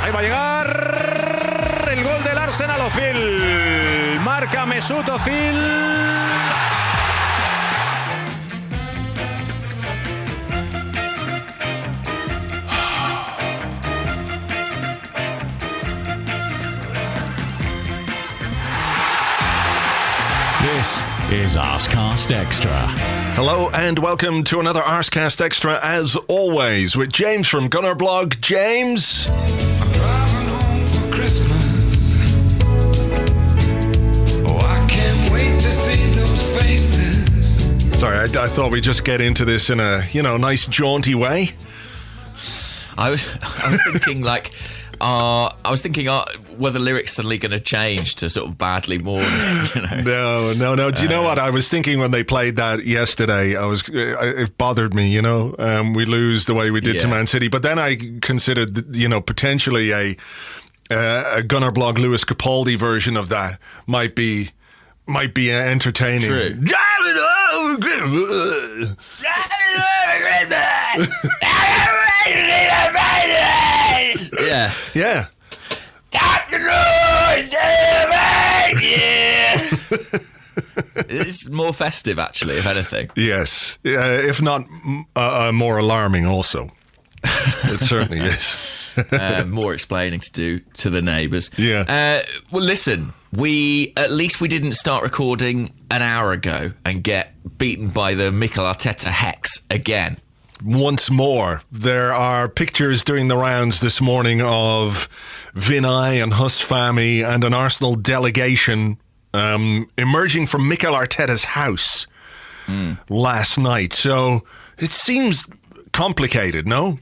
Ahí va a llegar el gol del Arsenal. Ozil. Marca Mesut Ozil. This is Arsecast Extra. Hello and welcome to another Arsecast Extra, as always, with James from Gunnerblog. James. I'm driving home for Christmas. Oh, I can't wait to see those faces. Sorry, I thought we'd just get into this in a, nice jaunty way. I was thinking were the lyrics suddenly going to change to sort of badly mourning? No. Do you know what? I was thinking when they played that yesterday, it bothered me, we lose the way we did to Man City. But then I considered, potentially a Gunnerblog Lewis Capaldi version of that might be entertaining. True. Yeah. It's more festive, actually, if anything. Yes, if not more alarming also. It certainly is. More explaining to do to the neighbours. Yeah. Well, listen, we didn't start recording an hour ago and get beaten by the Mikel Arteta hex again. Once more, there are pictures doing the rounds this morning of Vinay and Huss Fahmy and an Arsenal delegation emerging from Mikel Arteta's house last night. So it seems complicated, no?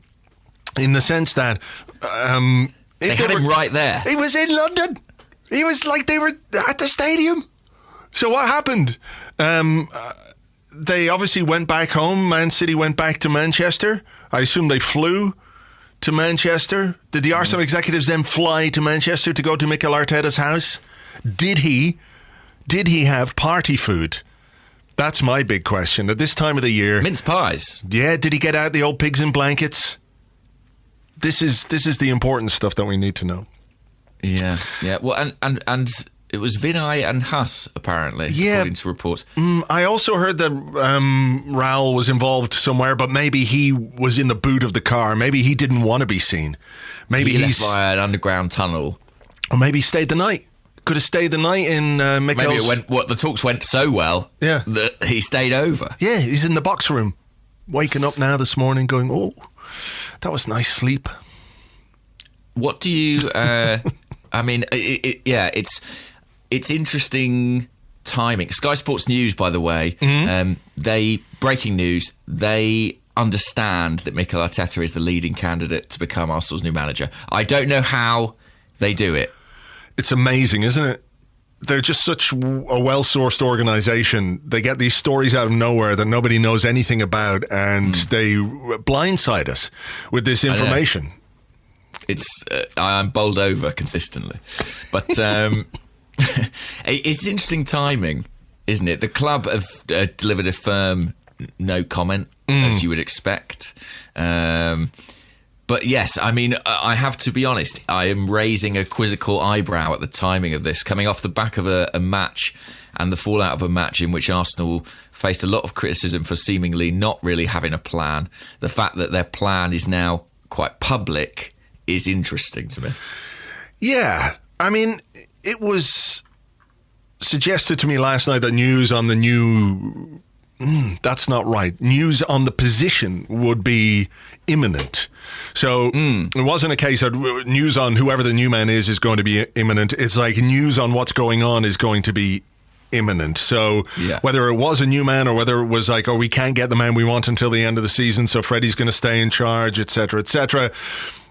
In the sense that they had him right there. He was in London. He was like they were at the stadium. So what happened? They obviously went back home. Man City went back to Manchester. I assume they flew to Manchester. Did the Arsenal executives then fly to Manchester to go to Mikel Arteta's house? Did he have party food? That's my big question. At this time of the year, mince pies. Yeah, did he get out the old pigs in blankets? This is the important stuff that we need to know. Yeah. Well, and it was Vinay and Huss, apparently, according to reports. I also heard that Raul was involved somewhere, but maybe he was in the boot of the car. Maybe he didn't want to be seen. Maybe he left via an underground tunnel. Or maybe he stayed the night. Could have stayed the night in Mikel's... Maybe the talks went so well that he stayed over. Yeah, he's in the box room, waking up now this morning going, oh, that was nice sleep. What do you... I mean, it's interesting timing. Sky Sports News, by the way, breaking news, they understand that Mikel Arteta is the leading candidate to become Arsenal's new manager. I don't know how they do it. It's amazing, isn't it? They're just such a well-sourced organisation. They get these stories out of nowhere that nobody knows anything about, and they blindside us with this information. I'm bowled over consistently. But it's interesting timing, isn't it? The club have delivered a firm no comment, as you would expect. But yes, I mean, I have to be honest, I am raising a quizzical eyebrow at the timing of this, coming off the back of a match and the fallout of a match in which Arsenal faced a lot of criticism for seemingly not really having a plan. The fact that their plan is now quite public is interesting to me. Yeah, I mean, it was suggested to me last night that news on the new... that's not right. News on the position would be imminent. So it wasn't a case that news on whoever the new man is going to be imminent. It's like news on what's going on is going to be imminent. So whether it was a new man or whether it was like, oh, we can't get the man we want until the end of the season, so Freddie's going to stay in charge, etc., etc.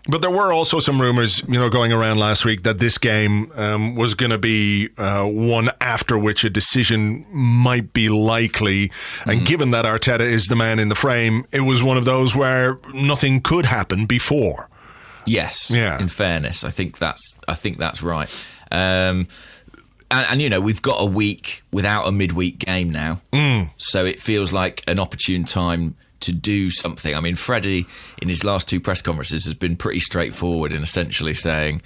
But there were also some rumours, going around last week that this game was going to be one after which a decision might be likely. And given that Arteta is the man in the frame, it was one of those where nothing could happen before. Yes. Yeah. In fairness, I think that's right. And we've got a week without a midweek game now, so it feels like an opportune time to do something. I mean, Freddie, in his last 2 press conferences, has been pretty straightforward in essentially saying,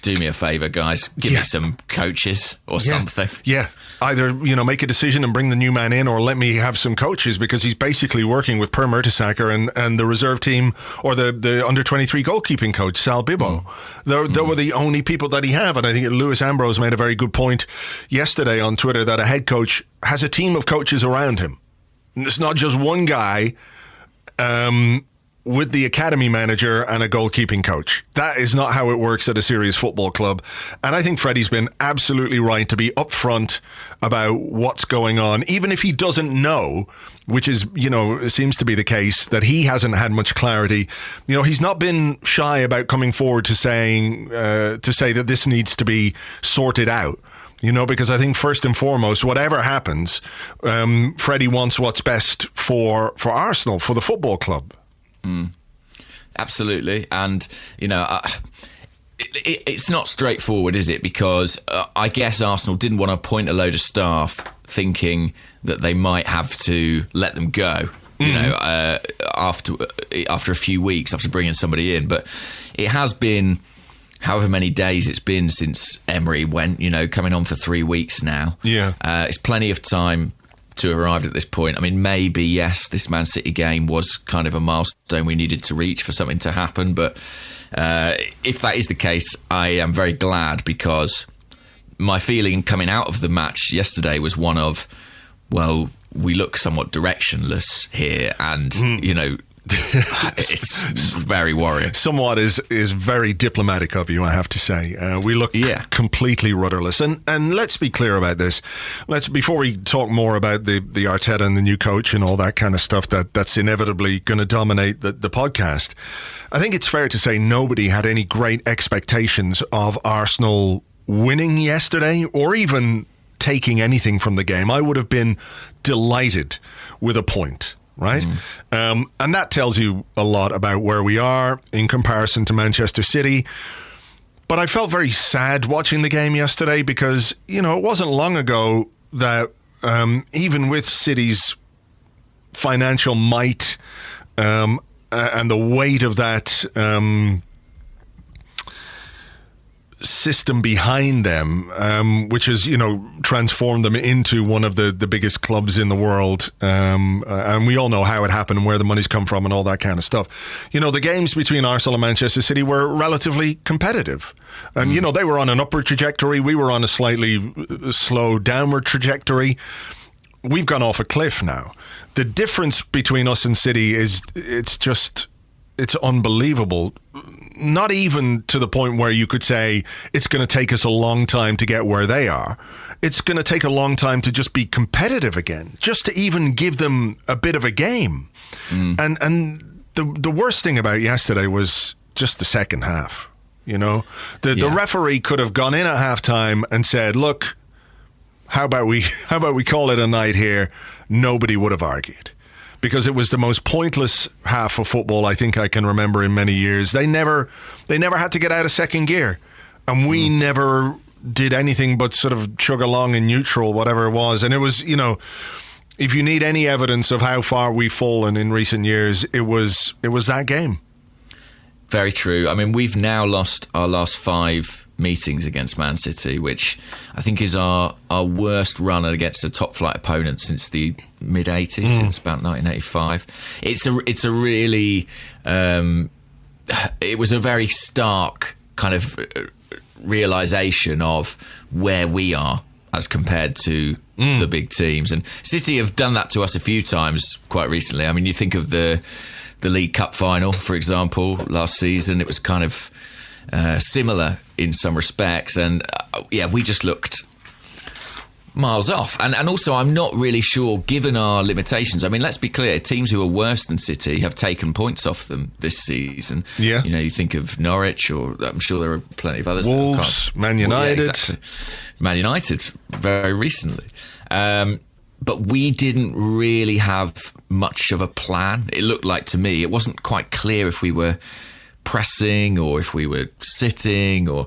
do me a favour, guys, give me some coaches or something. Yeah, either, make a decision and bring the new man in, or let me have some coaches, because he's basically working with Per Mertesacker and the reserve team, or the under-23 goalkeeping coach, Sal Bibbo. They were the only people that he have, and I think Lewis Ambrose made a very good point yesterday on Twitter that a head coach has a team of coaches around him. It's not just one guy with the academy manager and a goalkeeping coach. That is not how it works at a serious football club. And I think Freddie's been absolutely right to be upfront about what's going on, even if he doesn't know, which is, seems to be the case, that he hasn't had much clarity. He's not been shy about coming forward to say that this needs to be sorted out. Because I think first and foremost, whatever happens, Freddie wants what's best for Arsenal, for the football club. Absolutely. And, it's not straightforward, is it? Because I guess Arsenal didn't want to appoint a load of staff thinking that they might have to let them go, after a few weeks, after bringing somebody in. But it has been however many days it's been since Emery went, coming on for 3 weeks now. Yeah. It's plenty of time to arrive at this point. I mean, maybe, yes, this Man City game was kind of a milestone we needed to reach for something to happen. But if that is the case, I am very glad, because my feeling coming out of the match yesterday was one of, well, we look somewhat directionless here, and, it's very worrying. Somewhat is very diplomatic of you, I have to say. We look completely rudderless. And let's be clear about this. Before we talk more about the Arteta and the new coach and all that kind of stuff that's inevitably going to dominate the podcast, I think it's fair to say nobody had any great expectations of Arsenal winning yesterday, or even taking anything from the game. I would have been delighted with a point. Right? And that tells you a lot about where we are in comparison to Manchester City. But I felt very sad watching the game yesterday, because, it wasn't long ago that even with City's financial might and the weight of that system behind them, which has, transformed them into one of the biggest clubs in the world. And we all know how it happened and where the money's come from and all that kind of stuff. The games between Arsenal and Manchester City were relatively competitive. And, they were on an upward trajectory. We were on a slightly slow downward trajectory. We've gone off a cliff now. The difference between us and City is it's unbelievable. Not even to the point where you could say it's going to take us a long time to get where they are. It's going to take a long time to just be competitive again, just to even give them a bit of a game. And the worst thing about yesterday was just the second half. The referee could have gone in at halftime and said, "Look, how about we call it a night here?" Nobody would have argued. Because it was the most pointless half of football I think I can remember in many years. They never had to get out of second gear. And we never did anything but sort of chug along in neutral, whatever it was. And it was, if you need any evidence of how far we've fallen in recent years, it was that game. Very true. I mean, we've now lost our last 5 meetings against Man City, which I think is our worst run against a top flight opponent since the mid-80s, since about 1985. It's a really it was a very stark kind of realisation of where we are as compared to the big teams. And City have done that to us a few times quite recently. I mean, you think of the League Cup final, for example, last season. It was kind of similar in some respects, and we just looked miles off. And also, I'm not really sure, given our limitations. I mean, let's be clear, teams who are worse than City have taken points off them this season. Yeah. You think of Norwich, or I'm sure there are plenty of others. Wolves, Man United. Exactly. Man United very recently. But we didn't really have much of a plan. It looked like, to me, it wasn't quite clear if we were pressing or if we were sitting, or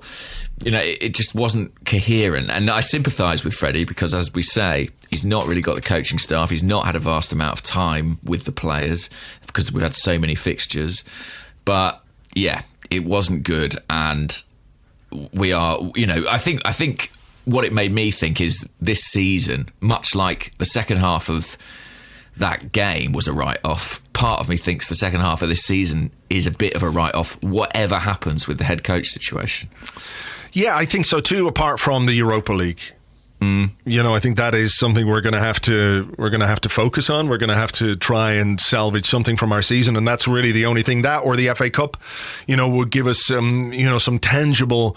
it just wasn't coherent. And I sympathise with Freddie because, as we say, he's not really got the coaching staff. He's not had a vast amount of time with the players because we've had so many fixtures. But yeah, it wasn't good, and we are. I think what it made me think is this season, much like the second half of that game was a write-off, part of me thinks the second half of this season is a bit of a write-off, whatever happens with the head coach situation. Yeah, I think so too, apart from the Europa League. I think that is something we're going to have to focus on. We're going to have to try and salvage something from our season, and that's really the only thing. That or the FA Cup, would give us some tangible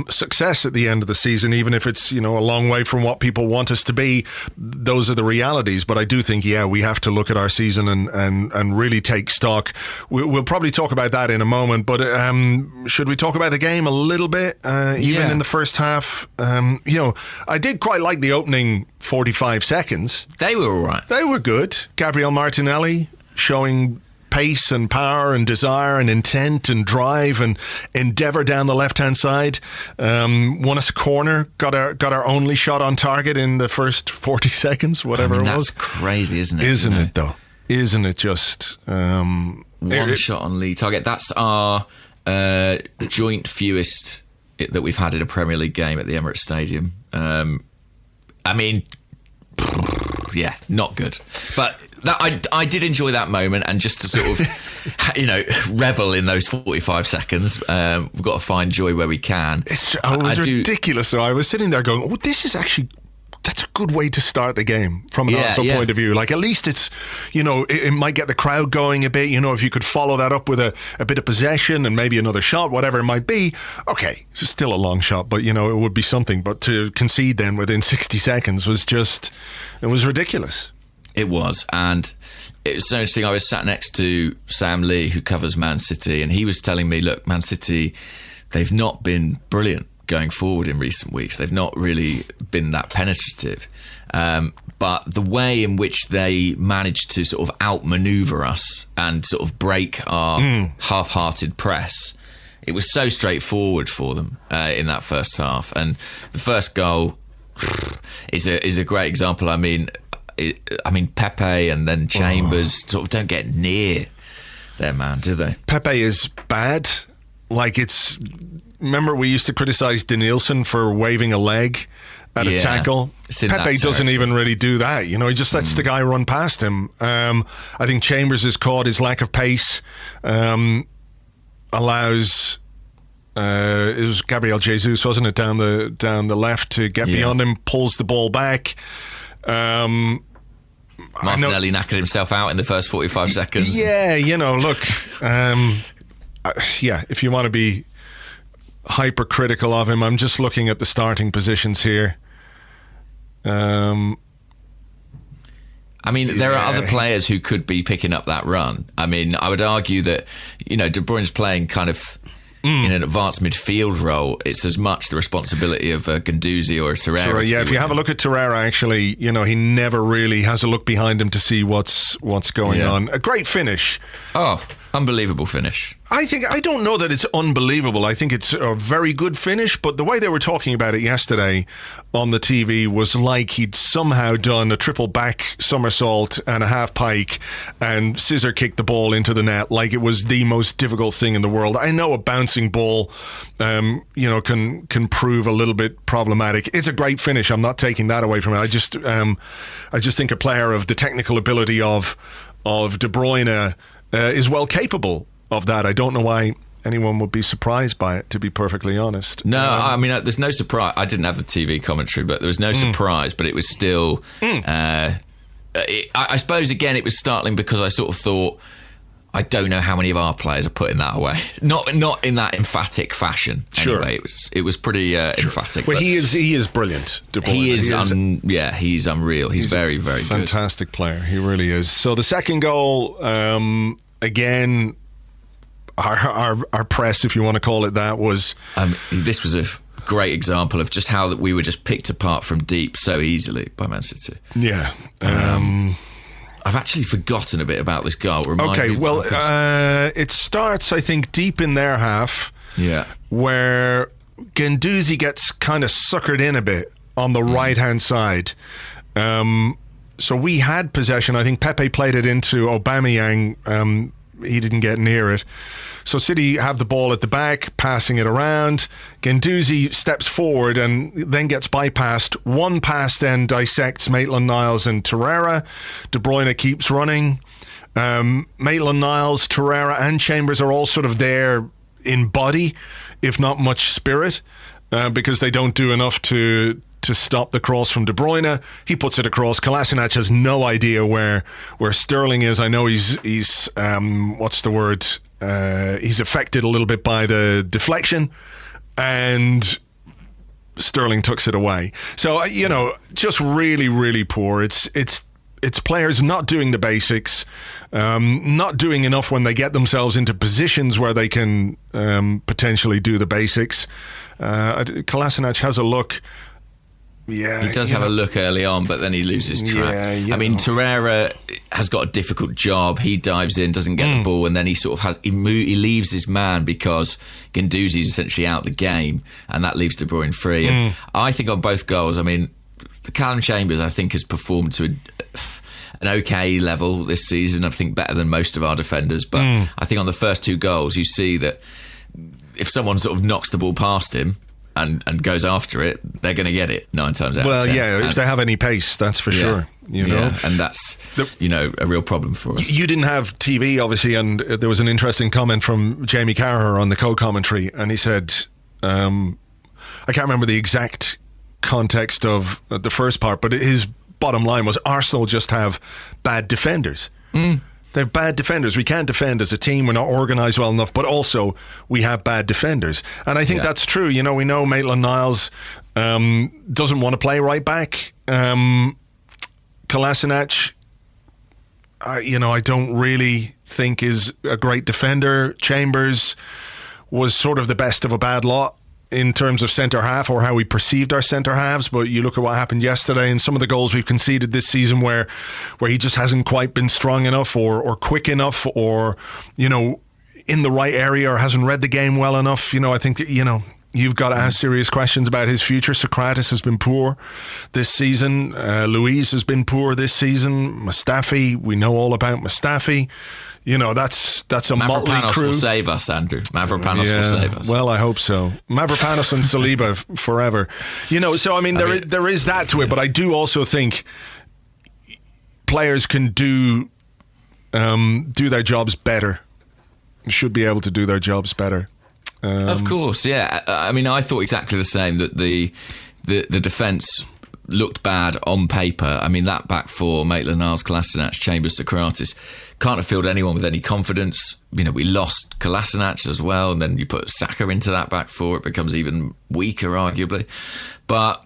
success at the end of the season, even if it's a long way from what people want us to be. Those are the realities. But I do think, we have to look at our season and really take stock. We'll probably talk about that in a moment. But should we talk about the game a little bit? Even in the first half, I did quite like the opening 45 seconds. They were all right. They were good. Gabriel Martinelli showing pace and power and desire and intent and drive and endeavour down the left-hand side. Won us a corner, got our only shot on target in the first 40 seconds, whatever it was. That's crazy, isn't it? Isn't it, though? Isn't it just... One shot on lead target. That's our joint fewest that we've had in a Premier League game at the Emirates Stadium. Not good. But I did enjoy that moment, and just to sort of, revel in those 45 seconds. We've got to find joy where we can. It was ridiculous. So I was sitting there going, this is actually... That's a good way to start the game from an Arsenal point of view. Like, at least it's, it might get the crowd going a bit. If you could follow that up with a bit of possession and maybe another shot, whatever it might be. Okay, it's still a long shot, but, it would be something. But to concede then within 60 seconds was just, it was ridiculous. It was. And it was so interesting. I was sat next to Sam Lee, who covers Man City, and he was telling me, look, Man City, they've not been brilliant going forward in recent weeks. They've not really been that penetrative. But the way in which they managed to sort of outmaneuver us and sort of break our half-hearted press, it was so straightforward for them in that first half. And the first goal is a great example. I mean, Pepe and then Chambers sort of don't get near their man, do they? Pepe is bad. Like, it's... Remember, we used to criticise Denilson for waving a leg at a tackle. Pepe doesn't even really do that. He just lets the guy run past him. I think Chambers has caught his lack of pace, allows... it was Gabriel Jesus, wasn't it, down the left to get beyond him, pulls the ball back. Martinelli knackered himself out in the first 45 seconds. Yeah, look, if you want to be hypercritical of him, I'm just looking at the starting positions here. There are other players who could be picking up that run. I would argue that, De Bruyne's playing kind of in an advanced midfield role. It's as much the responsibility of Guendouzi or Torreira. If you have a look at Torreira, actually, he never really has a look behind him to see what's going on. A great finish. Oh, unbelievable finish. I don't know that it's unbelievable. I think it's a very good finish, but the way they were talking about it yesterday on the TV was like he'd somehow done a triple back somersault and a half pike and scissor kicked the ball into the net like it was the most difficult thing in the world. I know a bouncing ball, can prove a little bit problematic. It's a great finish. I'm not taking that away from it. I just think a player of the technical ability of De Bruyne is well capable of that. I don't know why anyone would be surprised by it, to be perfectly honest. No, there's no surprise. I didn't have the TV commentary, but there was no surprise, but it was still... I suppose, again, it was startling because I sort of thought, I don't know how many of our players are putting that away. Not in that emphatic fashion. Sure. Anyway, it was pretty emphatic. Well, he is brilliant, De Bruyne. He's unreal. He's very, very fantastic player. He really is. So the second goal, again, our press, if you want to call it that, was... this was a great example of just how that we were just picked apart from deep so easily by Man City. Yeah. I've actually forgotten a bit about this goal. Remind Okay, me, well, because- it starts, I think, deep in their half, yeah. where Guendouzi gets kind of suckered in a bit on the right-hand side. So we had possession. I think Pepe played it into Aubameyang. He didn't get near it. So City have the ball at the back, passing it around. Guendouzi steps forward and then gets bypassed. One pass then dissects Maitland-Niles and Torreira. De Bruyne keeps running. Maitland-Niles, Torreira and Chambers are all sort of there in body, if not much spirit, because they don't do enough to stop the cross from De Bruyne. He puts it across. Kolasinac has no idea where Sterling is. I know he's what's the word? He's affected a little bit by the deflection, and Sterling tucks it away. So just really, really poor. It's players not doing the basics, not doing enough when they get themselves into positions where they can potentially do the basics. Kolasinac has a look. Yeah, he does have a look early on, but then he loses track. Yeah, I mean, Torreira has got a difficult job. He dives in, doesn't get the ball, and then he sort of he leaves his man because Guendouzi is essentially out the game, and that leaves De Bruyne free. And I think on both goals, I mean, Callum Chambers, I think, has performed to an okay level this season. I think better than most of our defenders. But I think on the first two goals, you see that if someone sort of knocks the ball past him and goes after it, they're going to get it 9 times out of 10. Well, yeah, if they have any pace, that's for sure. You know, and that's a real problem for us. You didn't have TV, obviously, and there was an interesting comment from Jamie Carragher on the co-commentary, and he said, I can't remember the exact context of the first part, but his bottom line was Arsenal just have bad defenders. They have bad defenders. We can't defend as a team. We're not organised well enough, but also we have bad defenders. And I think that's true. You know, we know Maitland-Niles doesn't want to play right back. Kolasinac, I don't really think is a great defender. Chambers was sort of the best of a bad lot in terms of centre half, or how we perceived our centre halves. But you look at what happened yesterday and some of the goals we've conceded this season where he just hasn't quite been strong enough or quick enough, or in the right area, or hasn't read the game well enough. I think that, you've got to ask serious questions about his future. Socrates has been poor this season. Luiz has been poor this season. Mustafi, we know all about Mustafi. That's a motley Mavropanos crew. will save us, Andrew. Mavropanos will save us. Well, I hope so. Mavropanos and Saliba forever. So I mean, there is that to it, but I do also think players can do their jobs better. Should be able to do their jobs better. Of course, yeah. I mean, I thought exactly the same, that the defence looked bad on paper. I mean, that back four, Maitland-Niles, Kolasinac, Chambers, Socrates, can't have filled anyone with any confidence. We lost Kolasinac as well, and then you put Saka into that back four, it becomes even weaker, arguably. But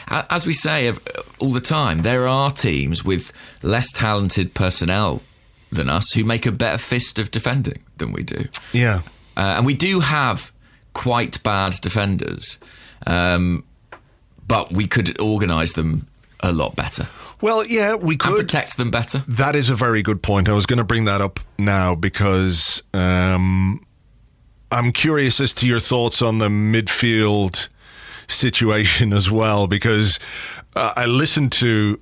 as we say all the time, there are teams with less talented personnel than us who make a better fist of defending than we do. Yeah. And we do have quite bad defenders, but we could organise them a lot better. Well, yeah, we could. And protect them better. That is a very good point. I was going to bring that up now because I'm curious as to your thoughts on the midfield situation as well, because I listened to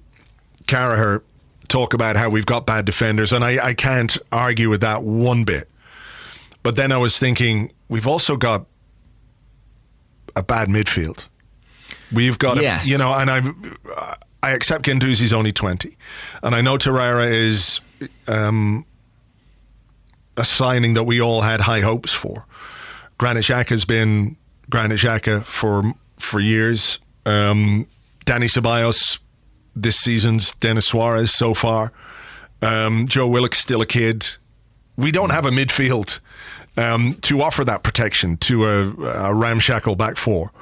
Carragher talk about how we've got bad defenders, and I can't argue with that one bit. But then I was thinking, we've also got a bad midfield. We've got, yes. And I accept Guendouzi's only 20. And I know Torreira is a signing that we all had high hopes for. Granit Xhaka's been Granit Xhaka for years. Dani Ceballos this season's Denis Suarez so far. Joe Willock's still a kid. We don't have a midfield to offer that protection to a ramshackle back four.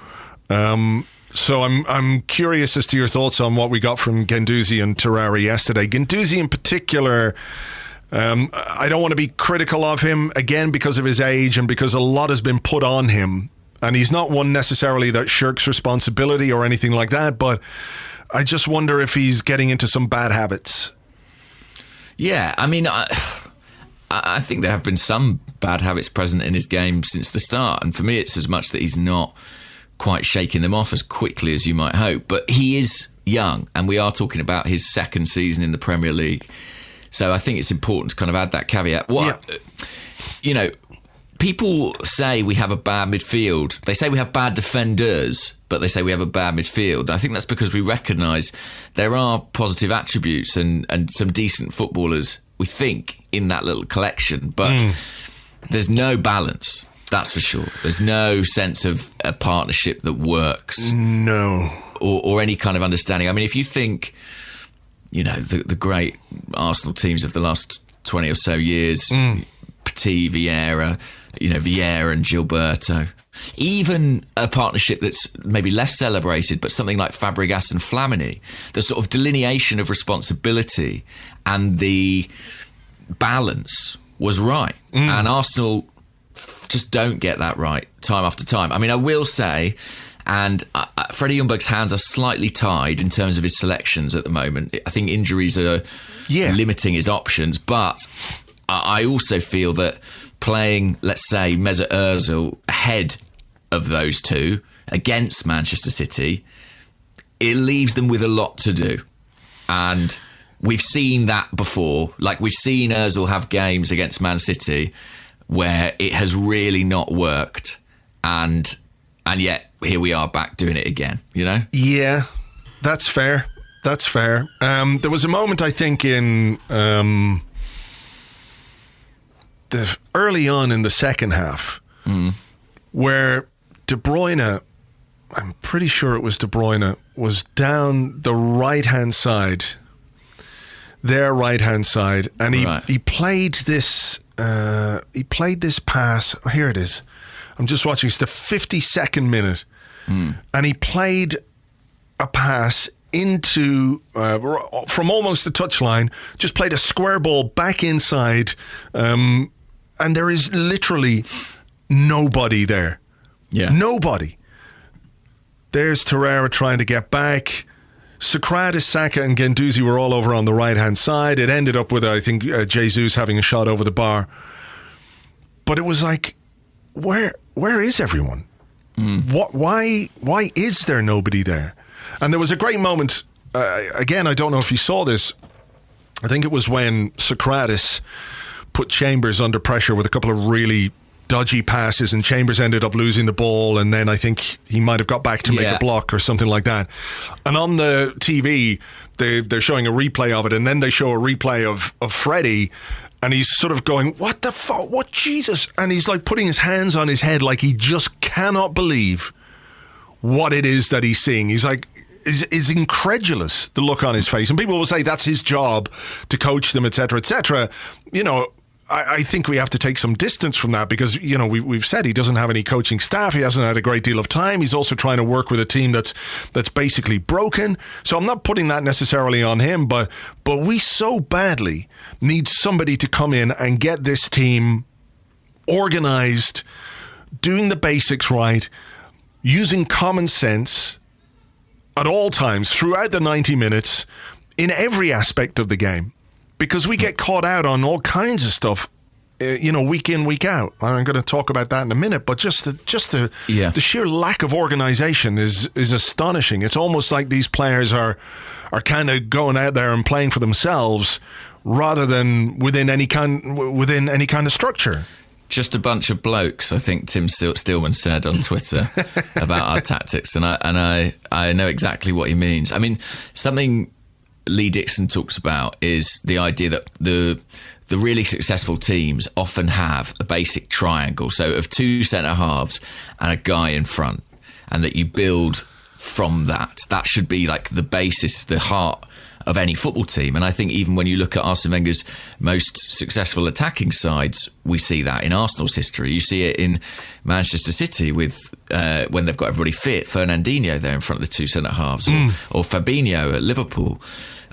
So I'm curious as to your thoughts on what we got from Guendouzi and Torreira yesterday. Guendouzi in particular, I don't want to be critical of him, again, because of his age and because a lot has been put on him. And he's not one necessarily that shirks responsibility or anything like that, but I just wonder if he's getting into some bad habits. Yeah, I mean, I think there have been some bad habits present in his game since the start. And for me, it's as much that he's not quite shaking them off as quickly as you might hope. But he is young, and we are talking about his second season in the Premier League. So I think it's important to kind of add that caveat. You know, people say we have a bad midfield. They say we have bad defenders, but they say we have a bad midfield. I think that's because we recognise there are positive attributes and some decent footballers, we think, in that little collection. But there's no balance, that's for sure. There's no sense of a partnership that works. No. Or any kind of understanding. I mean, if you think, you know, the great Arsenal teams of the last 20 or so years, Petit, Vieira, you know, Vieira and Gilberto, even a partnership that's maybe less celebrated, but something like Fabregas and Flamini, the sort of delineation of responsibility and the balance was right. And Arsenal just don't get that right time after time. I mean, I will say, and Freddie Ljungberg's hands are slightly tied in terms of his selections at the moment. I think injuries are limiting his options, but I also feel that playing, let's say, Mesut Ozil ahead of those two against Manchester City, it leaves them with a lot to do. And we've seen that before. Like, we've seen Ozil have games against Man City where it has really not worked. And yet, here we are back doing it again, you know? Yeah, that's fair. That's fair. There was a moment, I think, in early on in the second half where De Bruyne, I'm pretty sure it was De Bruyne, was down the right-hand side, their right-hand side, and he played this pass. Oh, here it is. I'm just watching. It's the 52nd minute. And he played a pass into, from almost the touchline, just played a square ball back inside. And there is literally nobody there. Yeah. Nobody. There's Torreira trying to get back. Socrates, Saka and Guendouzi were all over on the right-hand side. It ended up with, I think, Jesus having a shot over the bar. But it was like, where is everyone? Why is there nobody there? And there was a great moment, again, I don't know if you saw this, I think it was when Socrates put Chambers under pressure with a couple of really dodgy passes, and Chambers ended up losing the ball, and then I think he might have got back to make a block or something like that. And on the TV, they're showing a replay of it, and then they show a replay of Freddie, and he's sort of going, what the fuck? What, Jesus? And he's like putting his hands on his head like he just cannot believe what it is that he's seeing. He's like, is incredulous, the look on his face. And people will say that's his job to coach them, etc., etc. You know, I think we have to take some distance from that because, you know, we've said he doesn't have any coaching staff. He hasn't had a great deal of time. He's also trying to work with a team that's basically broken. So I'm not putting that necessarily on him, but we so badly need somebody to come in and get this team organized, doing the basics right, using common sense at all times throughout the 90 minutes in every aspect of the game. Because we get caught out on all kinds of stuff, you know, week in, week out. I'm going to talk about that in a minute, but just the sheer lack of organization is astonishing. It's almost like these players are kind of going out there and playing for themselves rather than within any kind of structure. Just a bunch of blokes, I think Tim Stillman said on Twitter about our tactics, and I know exactly what he means. I mean, something Lee Dixon talks about is the idea that the really successful teams often have a basic triangle, so of two centre halves and a guy in front, and that you build from that. That should be like the basis, the heart of any football team. And I think even when you look at Arsene Wenger's most successful attacking sides, we see that in Arsenal's history. You see it in Manchester City with when they've got everybody fit, Fernandinho there in front of the two centre halves, or Fabinho at Liverpool.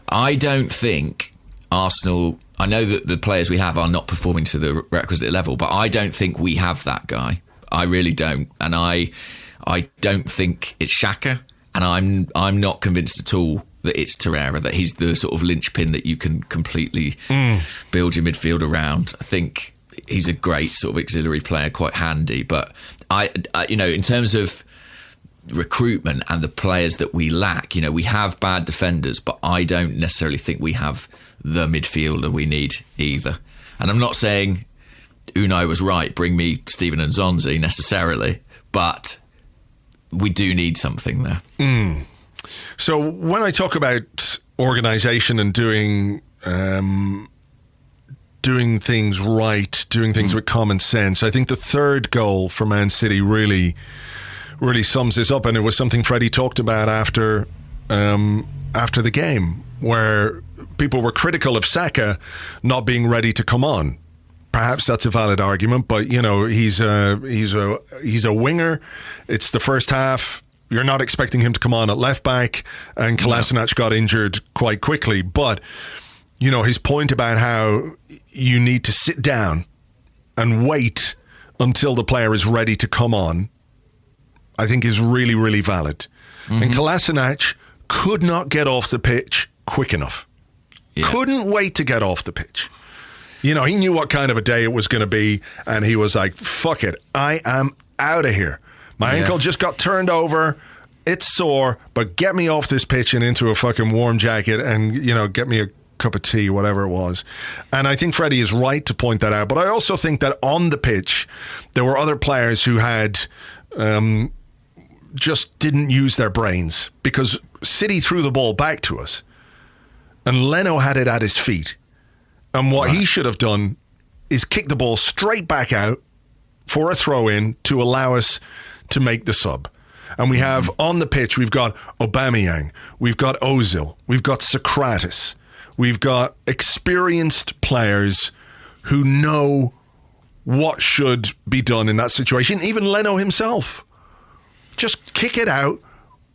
I don't think Arsenal, I know that the players we have are not performing to the requisite level, but I don't think we have that guy. I really don't. And I don't think it's Xhaka. And I'm not convinced at all that it's Torreira, that he's the sort of linchpin that you can completely build your midfield around. I think he's a great sort of auxiliary player, quite handy. But I in terms of recruitment and the players that we lack, we have bad defenders, but I don't necessarily think we have the midfielder we need either. And I'm not saying Unai was right, bring me Steven and Zonzi necessarily, but we do need something there. So when I talk about organisation and doing things right, doing things with common sense, I think the third goal for Man City really sums this up, and it was something Freddie talked about after the game, where people were critical of Saka not being ready to come on. Perhaps that's a valid argument, but he's a winger. It's the first half. You're not expecting him to come on at left back, and Kolasinac got injured quite quickly. But his point about how you need to sit down and wait until the player is ready to come on, I think is really, really valid. And Kolasinac could not get off the pitch quick enough. Yeah. Couldn't wait to get off the pitch. He knew what kind of a day it was going to be, and he was like, fuck it, I am out of here. My ankle just got turned over. It's sore, but get me off this pitch and into a fucking warm jacket and, get me a cup of tea, whatever it was. And I think Freddie is right to point that out. But I also think that on the pitch, there were other players who had just didn't use their brains, because City threw the ball back to us and Leno had it at his feet. And what he should have done is kick the ball straight back out for a throw-in to allow us to make the sub. And we have on the pitch, we've got Aubameyang, we've got Ozil, we've got Socrates, we've got experienced players who know what should be done in that situation. Even Leno himself. Just kick it out,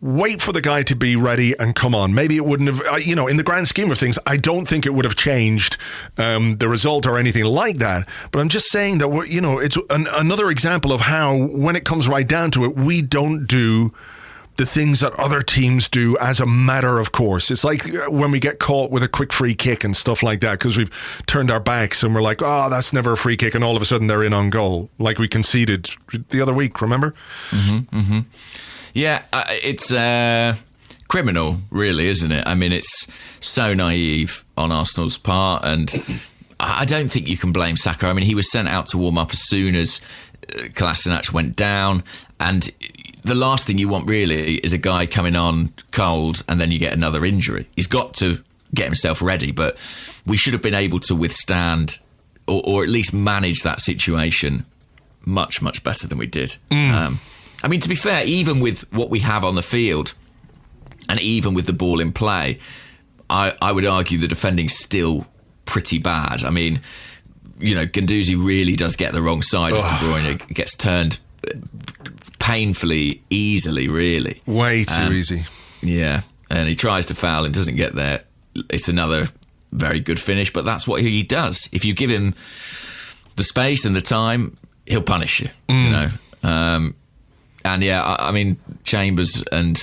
wait for the guy to be ready and come on. Maybe it wouldn't have, in the grand scheme of things, I don't think it would have changed the result or anything like that. But I'm just saying that, it's another example of how, when it comes right down to it, we don't do the things that other teams do as a matter of course. It's like when we get caught with a quick free kick and stuff like that, because we've turned our backs and we're like, oh, that's never a free kick. And all of a sudden they're in on goal, like we conceded the other week, remember? Yeah, it's criminal, really, isn't it? I mean, it's so naive on Arsenal's part, and I don't think you can blame Saka. I mean, he was sent out to warm up as soon as Kolasinac went down, and the last thing you want, really, is a guy coming on cold and then you get another injury. He's got to get himself ready, but we should have been able to withstand or at least manage that situation much, much better than we did. I mean, to be fair, even with what we have on the field and even with the ball in play, I would argue the defending's still pretty bad. I mean, Guendouzi really does get the wrong side of De Bruyne. It gets turned painfully easily, really. Way too easy. Yeah, and he tries to foul and doesn't get there. It's another very good finish, but that's what he does. If you give him the space and the time, he'll punish you, And I mean, Chambers and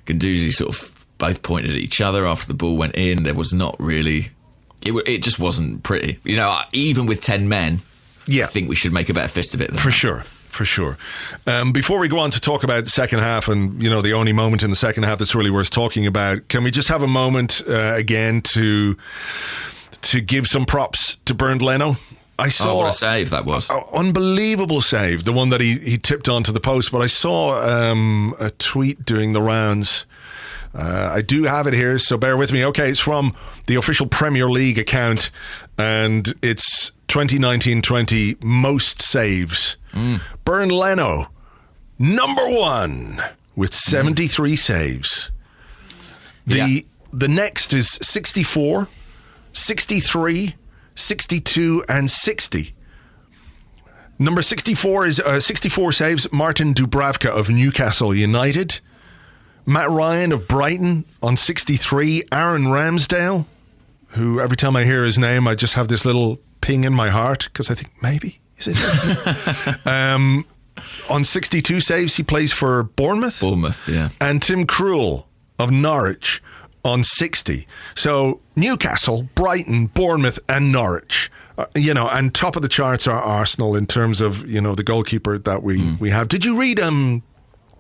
Guendouzi sort of both pointed at each other after the ball went in. There was not really... It just wasn't pretty. Even with 10 men, I think we should make a better fist of it. For sure. Before we go on to talk about the second half and, the only moment in the second half that's really worth talking about, can we just have a moment again to give some props to Bernd Leno? I saw what a save that was. Unbelievable save, the one that he tipped onto the post. But I saw a tweet doing the rounds. I do have it here, so bear with me. Okay, it's from the official Premier League account, and it's 2019-20 most saves. Bernd Leno, number one, with 73 saves. The next is 64, 63, 62 and 60. Number 64 is 64 saves, Martin Dubravka of Newcastle United. Matt Ryan of Brighton on 63. Aaron Ramsdale, who every time I hear his name, I just have this little ping in my heart because I think maybe, is it? on 62 saves, he plays for Bournemouth. Bournemouth, yeah. And Tim Krul of Norwich on 60. So Newcastle, Brighton, Bournemouth and Norwich. And top of the charts are Arsenal in terms of, the goalkeeper that we have. Did you read...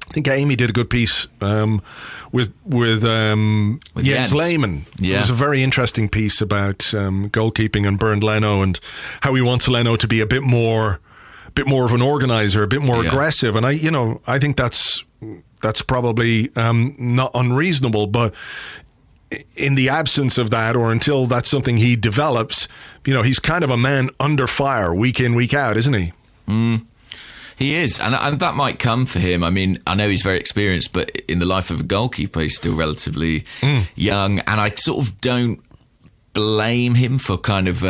I think Amy did a good piece with Jens Lehmann. Yeah. It was a very interesting piece about goalkeeping and Bernd Leno and how he wants Leno to be a bit more of an organizer, a bit more aggressive. And I think that's probably not unreasonable, but in the absence of that, or until that's something he develops, he's kind of a man under fire week in, week out, isn't he? He is, and that might come for him. I mean, I know he's very experienced, but in the life of a goalkeeper, he's still relatively young, and I sort of don't blame him for kind of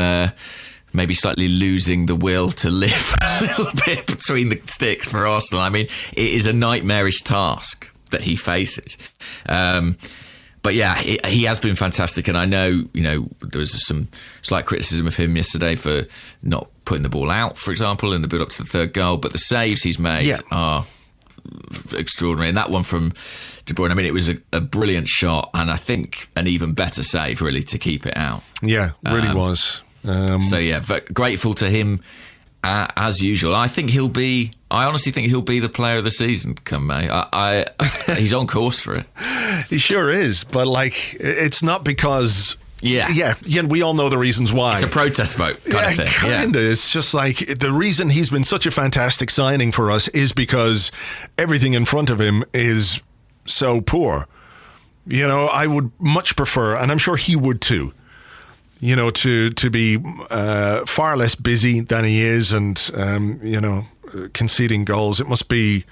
maybe slightly losing the will to live a little bit between the sticks for Arsenal. I mean, it is a nightmarish task that he faces. But yeah, he has been fantastic, and I know, there was some slight criticism of him yesterday for not putting the ball out, for example, in the build-up to the third goal, but the saves he's made are extraordinary. And that one from De Bruyne, I mean, it was a brilliant shot, and I think an even better save, really, to keep it out. Yeah, really was. So yeah, grateful to him as usual. I honestly think he'll be the player of the season come May. He's on course for it. He sure is, but it's not because... Yeah, we all know the reasons why. It's a protest vote kind of thing. Kinda. Yeah. It's just the reason he's been such a fantastic signing for us is because everything in front of him is so poor. I would much prefer, and I'm sure he would too, to be far less busy than he is, and conceding goals. It must be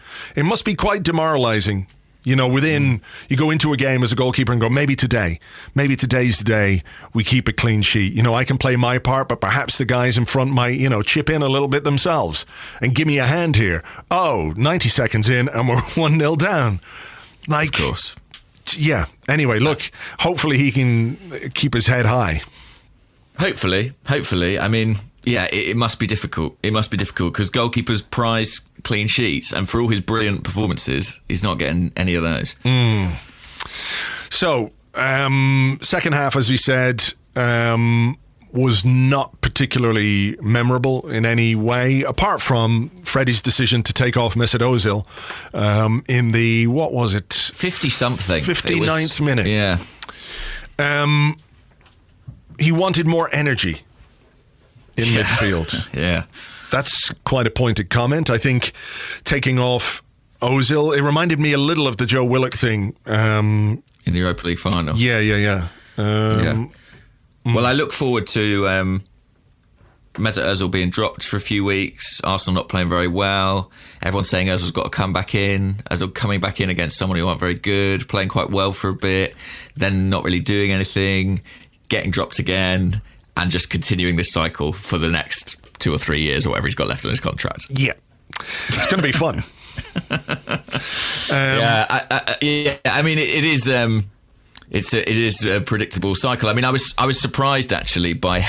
quite demoralizing. You go into a game as a goalkeeper and go, maybe today's the day we keep a clean sheet. I can play my part, but perhaps the guys in front might, chip in a little bit themselves and give me a hand here. 90 seconds in and we're 1-0 down. Of course. Yeah. Anyway, look, hopefully he can keep his head high. Hopefully. I mean, yeah, it must be difficult. It must be difficult because goalkeepers prize clean sheets, and for all his brilliant performances, he's not getting any of those. So, second half, as we said, was not particularly memorable in any way, apart from Freddie's decision to take off Mesut Ozil in the, 50-something. 59th minute. Yeah. He wanted more energy in midfield. Yeah. That's quite a pointed comment. I think taking off Ozil, it reminded me a little of the Joe Willock thing. In the Europa League final. Yeah. Well, I look forward to Mesut Ozil being dropped for a few weeks, Arsenal not playing very well, everyone's saying Ozil's got to come back in, Ozil coming back in against someone who aren't very good, playing quite well for a bit, then not really doing anything, getting dropped again, and just continuing this cycle for the next 2 or 3 years or whatever he's got left on his contract. Yeah. It's going to be fun. I mean, it is. It is a predictable cycle. I mean, I was surprised actually by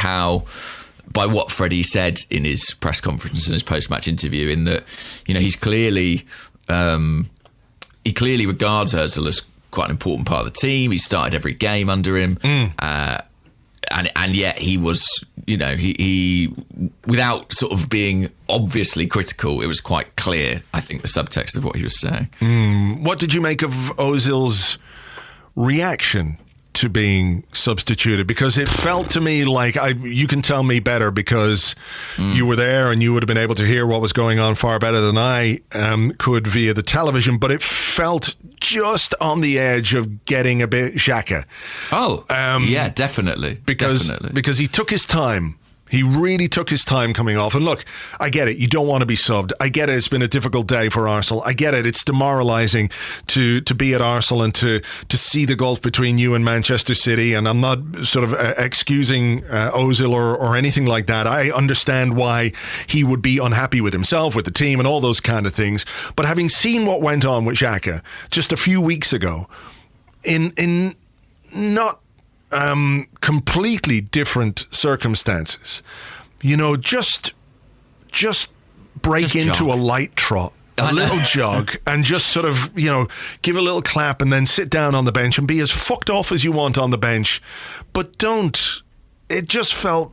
what Freddie said in his press conference and his post-match interview. In that, he's clearly he clearly regards Ozil as quite an important part of the team. He started every game under him. And yet he was, he without sort of being obviously critical, it was quite clear, I think, the subtext of what he was saying. What did you make of Ozil's reaction to being substituted? Because it felt to me like, you can tell me better because you were there and you would have been able to hear what was going on far better than I could via the television, but it felt just on the edge of getting a bit Xhaka. Yeah, definitely. Because he took his time. He really took his time coming off. And look, I get it. You don't want to be subbed. I get it. It's been a difficult day for Arsenal. I get it. It's demoralising to be at Arsenal and to see the gulf between you and Manchester City. And I'm not sort of excusing Ozil or anything like that. I understand why he would be unhappy with himself, with the team and all those kind of things. But having seen what went on with Xhaka just a few weeks ago, in not completely different circumstances, just break Just into jog. a light trot, a little jog, and just sort of, give a little clap and then sit down on the bench and be as fucked off as you want on the bench. But don't. It just felt,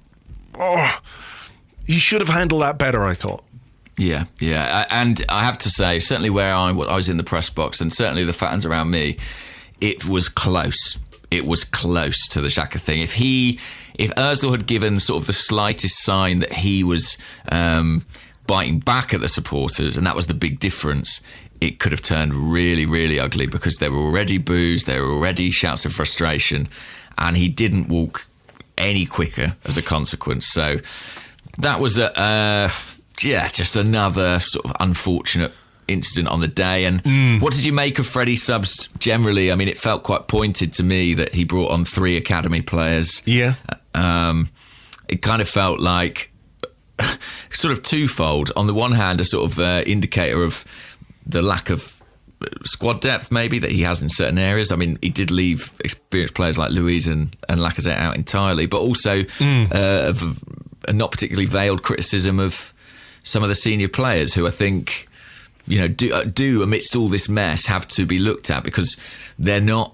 you should have handled that better, I thought. Yeah. And I have to say, certainly where I was in the press box and certainly the fans around me, it was close. It was close to the Xhaka thing. If Ozil had given sort of the slightest sign that he was biting back at the supporters, and that was the big difference, it could have turned really, really ugly because there were already boos, there were already shouts of frustration, and he didn't walk any quicker as a consequence. So that was just another sort of unfortunate incident on the day. And what did you make of Freddie's subs generally? I mean, it felt quite pointed to me that he brought on 3 academy players. Yeah. It kind of felt like sort of twofold. On the one hand, a sort of indicator of the lack of squad depth, maybe, that he has in certain areas. I mean, he did leave experienced players like Luiz and Lacazette out entirely, but also a not particularly veiled criticism of some of the senior players who I think, do amidst all this mess have to be looked at because they're not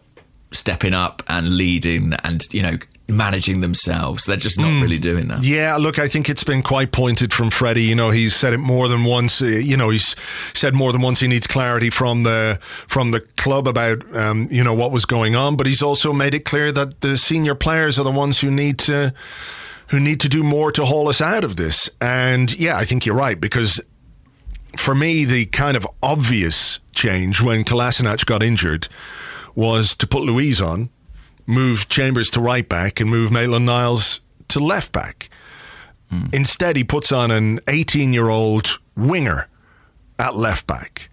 stepping up and leading and, managing themselves. They're just not really doing that. Yeah, look, I think it's been quite pointed from Freddie. He's said it more than once. He's said more than once he needs clarity from the club about what was going on. But he's also made it clear that the senior players are the ones who need to do more to haul us out of this. And yeah, I think you're right, because for me, the kind of obvious change when Kolasinac got injured was to put Luiz on, move Chambers to right back and move Maitland-Niles to left back. Instead, he puts on an 18-year-old winger at left back.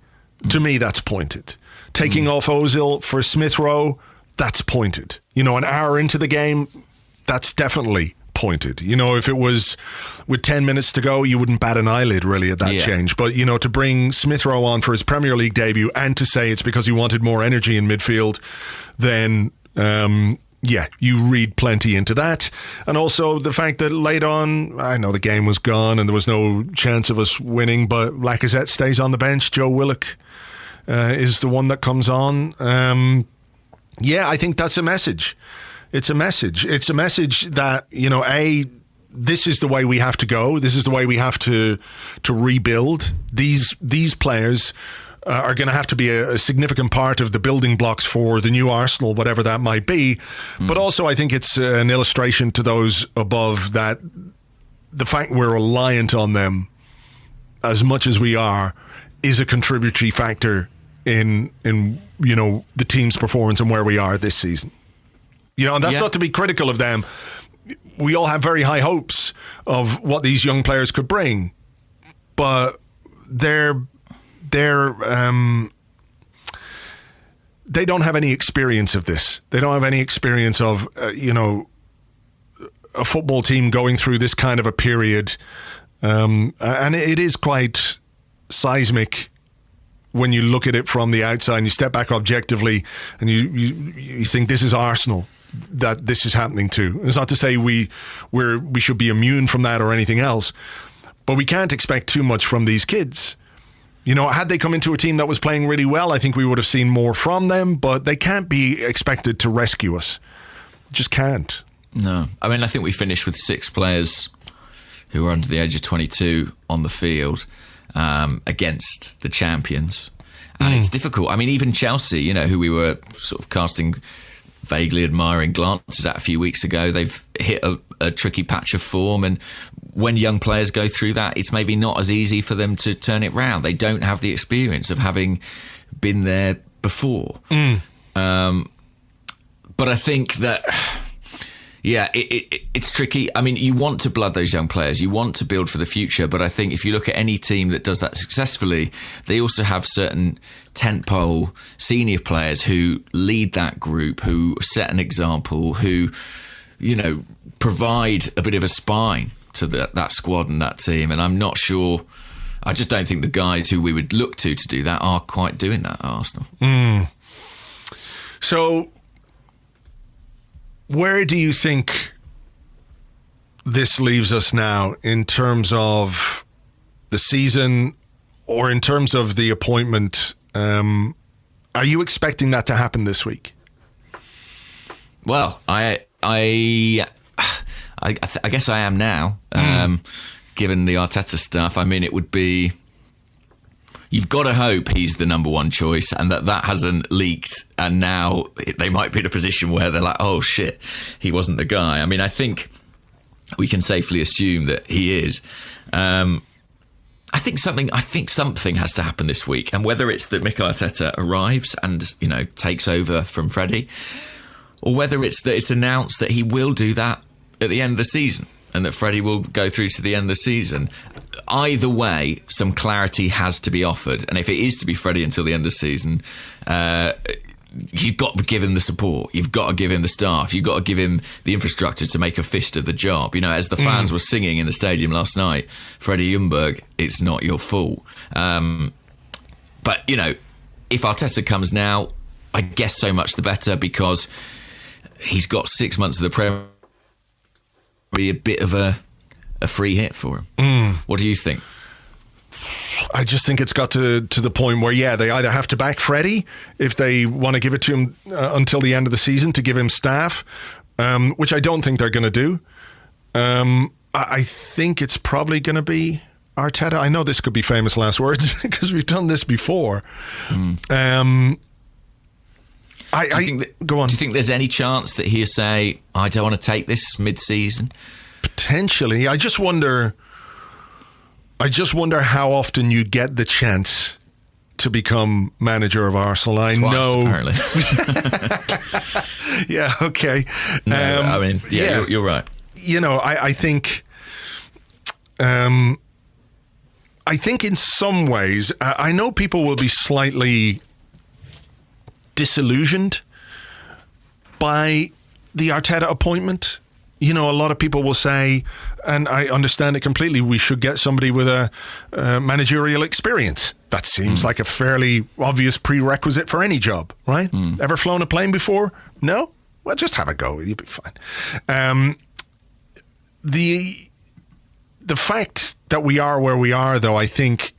To me, that's pointed. Taking off Ozil for Smith Rowe, that's pointed. An hour into the game, that's definitely pointed. If it was with 10 minutes to go, you wouldn't bat an eyelid really at that change. But, to bring Smith Rowe on for his Premier League debut and to say it's because he wanted more energy in midfield, then you read plenty into that. And also the fact that late on, I know the game was gone and there was no chance of us winning, but Lacazette stays on the bench. Joe Willock is the one that comes on. I think that's a message. It's a message. It's a message that, this is the way we have to go. This is the way we have to rebuild. These players are going to have to be a significant part of the building blocks for the new Arsenal, whatever that might be. But also I think it's an illustration to those above that the fact we're reliant on them as much as we are is a contributory factor in the team's performance and where we are this season. And that's not to be critical of them. We all have very high hopes of what these young players could bring, but they don't have any experience of this. They don't have any experience of a football team going through this kind of a period, and it is quite seismic when you look at it from the outside and you step back objectively and you think this is Arsenal that this is happening to. It's not to say we should be immune from that or anything else, but we can't expect too much from these kids. Had they come into a team that was playing really well, I think we would have seen more from them, but they can't be expected to rescue us. Just can't. No. I mean, I think we finished with 6 players who are under the age of 22 on the field against the champions. And it's difficult. I mean, even Chelsea, who we were sort of casting vaguely admiring glances at a few weeks ago, they've hit a tricky patch of form, and when young players go through that, it's maybe not as easy for them to turn it round. They don't have the experience of having been there before. But I think that it's tricky. I mean, you want to blood those young players, you want to build for the future, but I think if you look at any team that does that successfully, they also have certain tentpole senior players who lead that group, who set an example, who provide a bit of a spine to that squad and that team. And I'm not sure, I just don't think the guys who we would look to do that are quite doing that at Arsenal. So where do you think this leaves us now in terms of the season, or in terms of the appointment, are you expecting that to happen this week? Well, I guess I am now, given the Arteta stuff. I mean, it would be... You've got to hope he's the number one choice and that hasn't leaked, and now they might be in a position where they're like, oh shit, he wasn't the guy. I mean, I think we can safely assume that he is. I think something has to happen this week, and whether it's that Mikel Arteta arrives and, you know, takes over from Freddie, or whether it's that it's announced that he will do that at the end of the season and that Freddie will go through to the end of the season. Either way, some clarity has to be offered. And if it is to be Freddie until the end of the season, you've got to give him the support. You've got to give him the staff. You've got to give him the infrastructure to make a fist of the job. You know, as the fans were singing in the stadium last night, Freddie Ljungberg, it's not your fault. But, you know, if Arteta comes now, I guess so much the better, because he's got 6 months of the Premier. Be a bit of a free hit for him. What do you think? I just think it's got to the point where, they either have to back Freddie if they want to give it to him until the end of the season to give him staff, which I don't think they're going to do. I think it's probably going to be Arteta. I know this could be famous last words because we've done this before. Go on. Do you think there's any chance that he'll say, I don't want to take this mid-season? Potentially. I just wonder how often you get the chance to become manager of Arsenal. I know. Apparently. Yeah, okay. No, I mean, you're right. You know, I think in some ways, I know people will be slightly disillusioned by the Arteta appointment. You know, a lot of people will say, and I understand it completely, we should get somebody with a managerial experience. That seems like a fairly obvious prerequisite for any job, right? Ever flown a plane before? No? Well, just have a go. You'll be fine. The fact that we are where we are, though, I think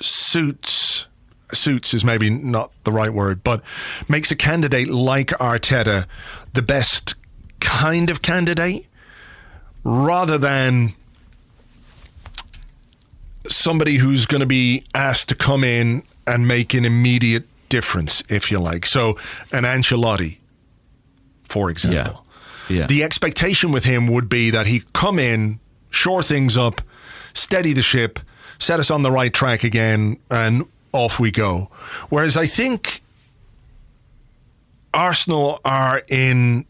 suits is maybe not the right word, but makes a candidate like Arteta the best kind of candidate, rather than somebody who's going to be asked to come in and make an immediate difference, if you like. So an Ancelotti, for example. Yeah. The expectation with him would be that he'd come in, shore things up, steady the ship, set us on the right track again, and off we go. Whereas I think Arsenal are in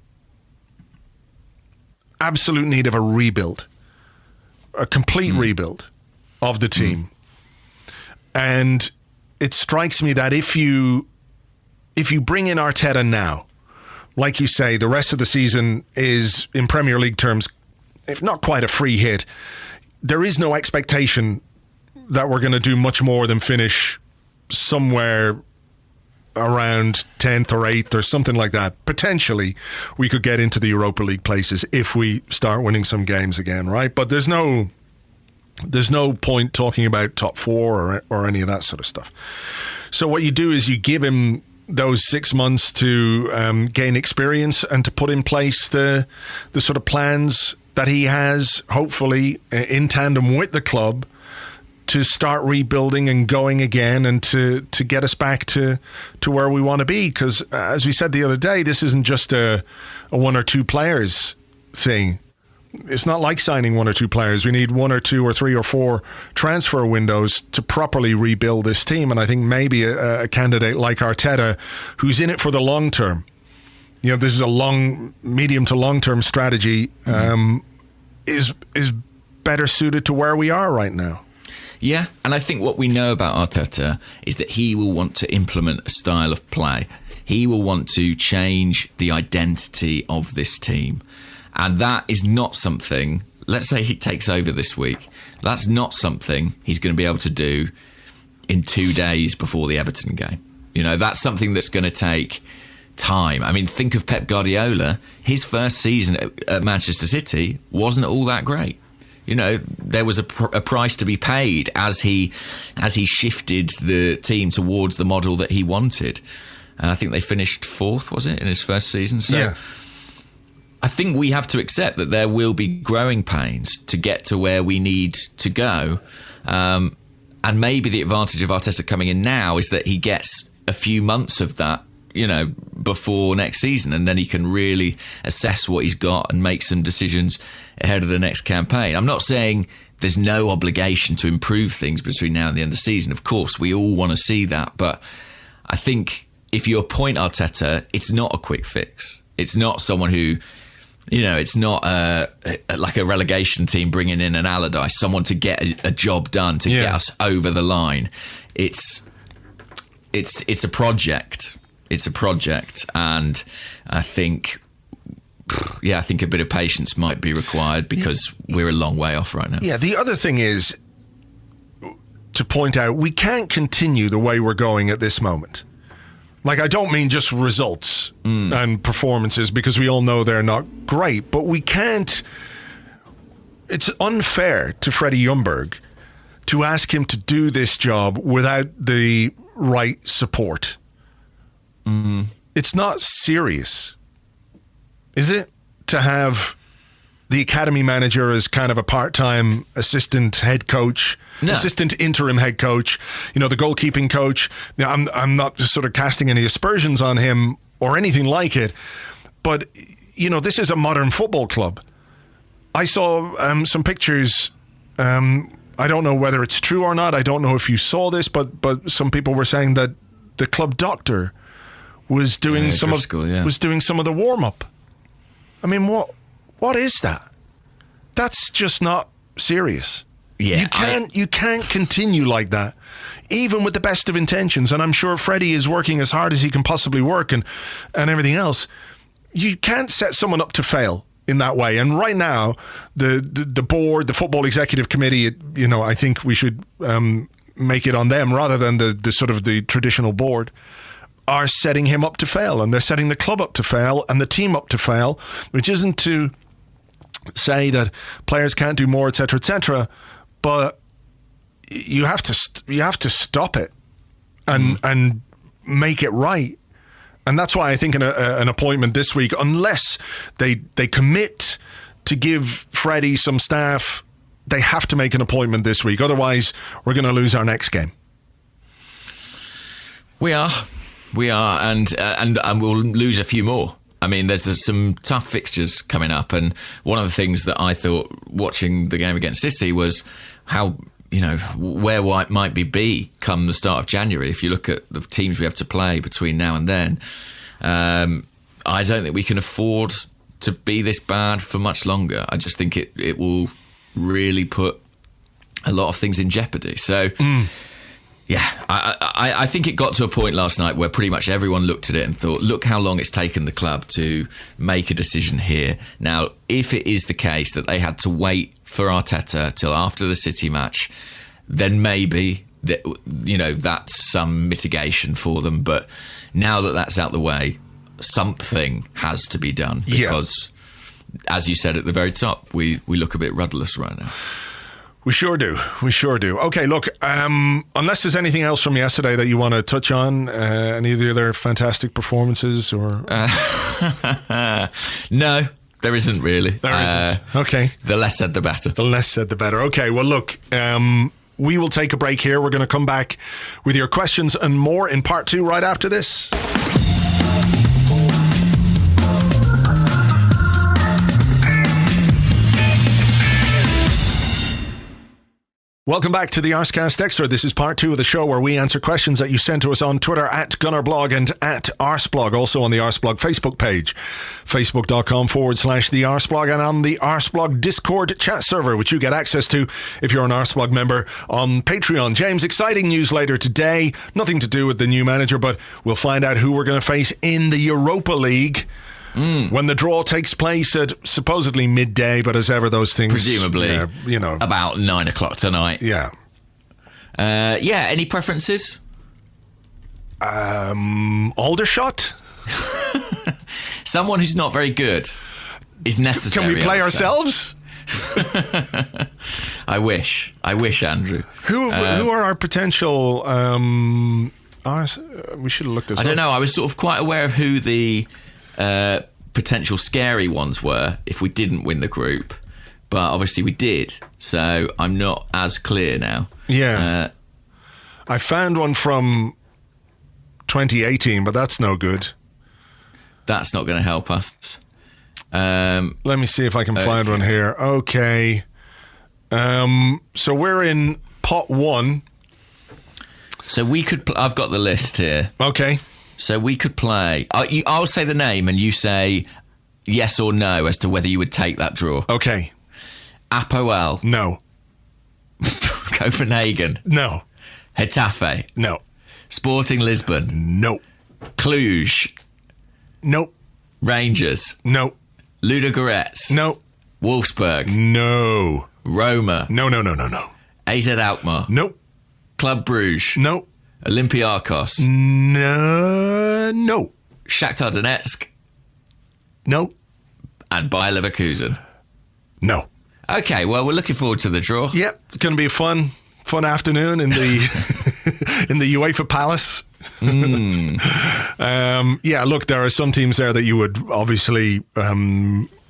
absolute need of a rebuild, a complete rebuild of the team. And it strikes me that if you bring in Arteta now, like you say, the rest of the season is, in Premier League terms, if not quite a free hit. There is no expectation that we're going to do much more than finish somewhere around 10th or 8th or something like that. Potentially, we could get into the Europa League places if we start winning some games again, right? But there's no point talking about top 4 or any of that sort of stuff. So what you do is you give him those 6 months to gain experience and to put in place the sort of plans that he has, hopefully in tandem with the club, to start rebuilding and going again, and to get us back to where we want to be. Because as we said the other day, this isn't just a 1 or 2 players thing. It's not like signing 1 or 2 players. We need 1 or 2 or 3 or 4 transfer windows to properly rebuild this team. And I think maybe a candidate like Arteta, who's in it for the long term, you know, this is a medium to long term strategy, is better suited to where we are right now. Yeah, and I think what we know about Arteta is that he will want to implement a style of play. He will want to change the identity of this team. And that is not something, let's say he takes over this week, that's not something he's going to be able to do in 2 days before the Everton game. You know, that's something that's going to take time. I mean, think of Pep Guardiola. His first season at Manchester City wasn't all that great. there was a price to be paid as he shifted the team towards the model that he wanted. I think they finished 4th, was it, in his first season? So yeah. I think we have to accept that there will be growing pains to get to where we need to go. And maybe the advantage of Arteta coming in now is that he gets a few months of that, before next season, and then he can really assess what he's got and make some decisions ahead of the next campaign. I'm not saying there's no obligation to improve things between now and the end of the season. Of course, we all want to see that, but I think if you appoint Arteta, it's not a quick fix. It's not someone who, it's not like a relegation team bringing in an Allardyce, someone to get a job done, to get us over the line. It's a project. It's a project, and I think a bit of patience might be required because we're a long way off right now. Yeah, the other thing is to point out we can't continue the way we're going at this moment. Like, I don't mean just results and performances, because we all know they're not great, but we can't. It's unfair to Freddie Ljungberg to ask him to do this job without the right support. It's not serious, is it, to have the academy manager as kind of a part-time assistant head coach, assistant interim head coach, the goalkeeping coach. Now, I'm not sort of casting any aspersions on him or anything like it, but this is a modern football club. I saw some pictures. I don't know whether it's true or not. I don't know if you saw this, but some people were saying that the club doctor was doing some of the warm up. I mean, what is that? That's just not serious. Yeah, you can't continue like that, even with the best of intentions. And I'm sure Freddie is working as hard as he can possibly work and everything else. You can't set someone up to fail in that way. And right now, the board, the football executive committee, I think we should make it on them rather than the sort of the traditional board, are setting him up to fail, and they're setting the club up to fail and the team up to fail, which isn't to say that players can't do more, etc., but you have to stop it and make it right. And that's why I think an appointment this week, unless they commit to give Freddie some staff, they have to make an appointment this week. Otherwise, we're going to lose our next game. We are, and we'll lose a few more. I mean, there's some tough fixtures coming up, and one of the things that I thought watching the game against City was how, where White might be come the start of January. If you look at the teams we have to play between now and then, I don't think we can afford to be this bad for much longer. I just think it will really put a lot of things in jeopardy. So... Yeah, I think it got to a point last night where pretty much everyone looked at it and thought, look how long it's taken the club to make a decision here. Now, if it is the case that they had to wait for Arteta till after the City match, then maybe that's some mitigation for them. But now that that's out the way, something has to be done because, as you said at the very top, we look a bit rudderless right now. We sure do. Okay, look, unless there's anything else from yesterday that you want to touch on, any of the other fantastic performances or... No, there isn't really. There isn't. Okay. The less said, the better. Okay, well, look, we will take a break here. We're going to come back with your questions and more in part 2 right after this. Welcome back to the Arsecast Extra. This is part 2 of the show where we answer questions that you send to us on Twitter at Gunnerblog and at Arseblog. Also on the Arseblog Facebook page, facebook.com/the Arseblog, and on the Arseblog Discord chat server, which you get access to if you're an Arseblog member on Patreon. James, exciting news later today. Nothing to do with the new manager, but we'll find out who we're going to face in the Europa League. When the draw takes place at supposedly midday, but as ever, those things... Presumably, about 9 o'clock tonight. Yeah. Any preferences? Aldershot? Someone who's not very good is necessary. Can we play ourselves? I wish, Andrew. Who are our potential? We should have looked this up. I don't know. I was sort of quite aware of who the potential scary ones were if we didn't win the group, but obviously we did. So I'm not as clear now. Yeah. I found one from 2018, but that's no good. That's not going to help us. Let me see if I can find one here. Okay. So we're in pot 1. So we could... I've got the list here. Okay. So we could play... I'll say the name and you say yes or no as to whether you would take that draw. Okay. Apoel. No. Copenhagen. No. Getafe. No. Sporting Lisbon. No. Cluj. Nope. Rangers. No. Ludogorets. No. Wolfsburg. No. Roma. No. AZ Alkmaar. Nope. Club Bruges. No. Olympiacos. No. Shakhtar Donetsk. No. And Bayer Leverkusen. No. Okay, well, we're looking forward to the draw. Yep, it's going to be a fun afternoon in the in the UEFA Palace. Yeah, look, there are some teams there that you would obviously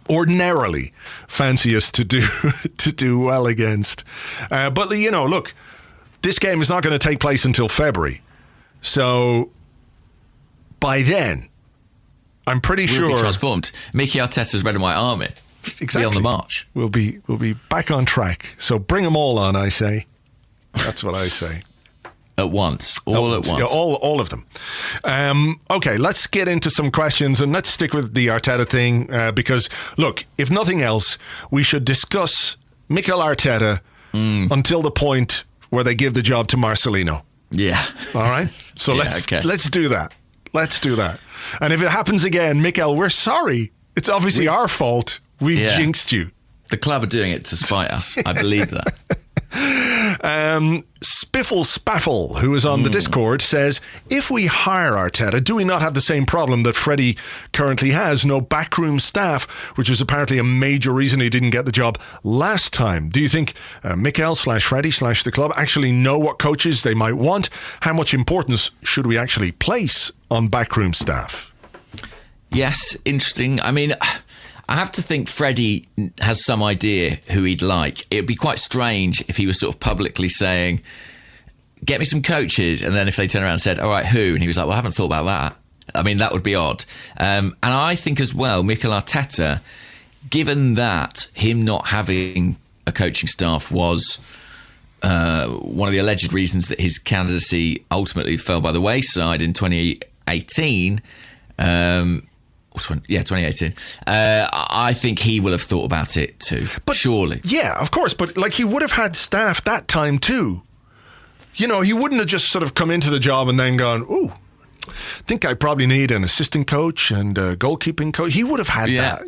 ordinarily fancy us to do well against. But look, this game is not going to take place until February, so by then, I'm pretty sure we'll be transformed. Mikel Arteta's red and white army. Exactly. Be on the march. We'll be back on track. So bring them all on, I say. That's what I say. At once. All at once. Yeah, all of them. Okay, let's get into some questions and let's stick with the Arteta thing because, look, if nothing else, we should discuss Mikel Arteta until the point where they give the job to Marcelino. Yeah. All right? So let's do that. Let's do that. And if it happens again, Mikel, we're sorry. It's obviously our fault. We jinxed you. The club are doing it to spite us. I believe that. Spiffle Spaffle, who is on the Discord, says, if we hire Arteta, do we not have the same problem that Freddie currently has? No backroom staff, which is apparently a major reason he didn't get the job last time. Do you think Mikel/Freddie/the club actually know what coaches they might want? How much importance should we actually place on backroom staff? Yes, interesting. I mean, I have to think Freddie has some idea who he'd like. It would be quite strange if he was sort of publicly saying, get me some coaches. And then if they turn around and said, all right, who? And he was like, well, I haven't thought about that. I mean, that would be odd. And I think as well, Mikel Arteta, given that him not having a coaching staff was one of the alleged reasons that his candidacy ultimately fell by the wayside in 2018, 2018. I think he will have thought about it too. But surely, yeah, of course. But like, he would have had staff that time too. He wouldn't have just sort of come into the job and then gone, "Ooh, I think I probably need an assistant coach and a goalkeeping coach." He would have had that,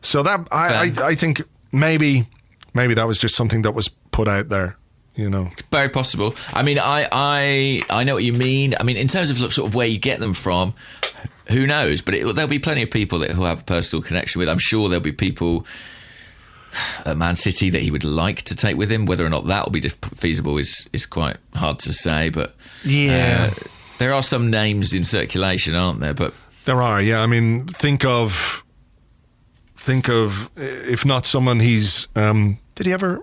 So that I think maybe that was just something that was put out there. It's very possible. I mean, I know what you mean. I mean, in terms of sort of where you get them from, who knows? But there'll be plenty of people who have a personal connection with. I'm sure there'll be people at Man City that he would like to take with him. Whether or not that will be feasible is quite hard to say. But there are some names in circulation, aren't there? But there are. Yeah, I mean, think of if not someone he's did he ever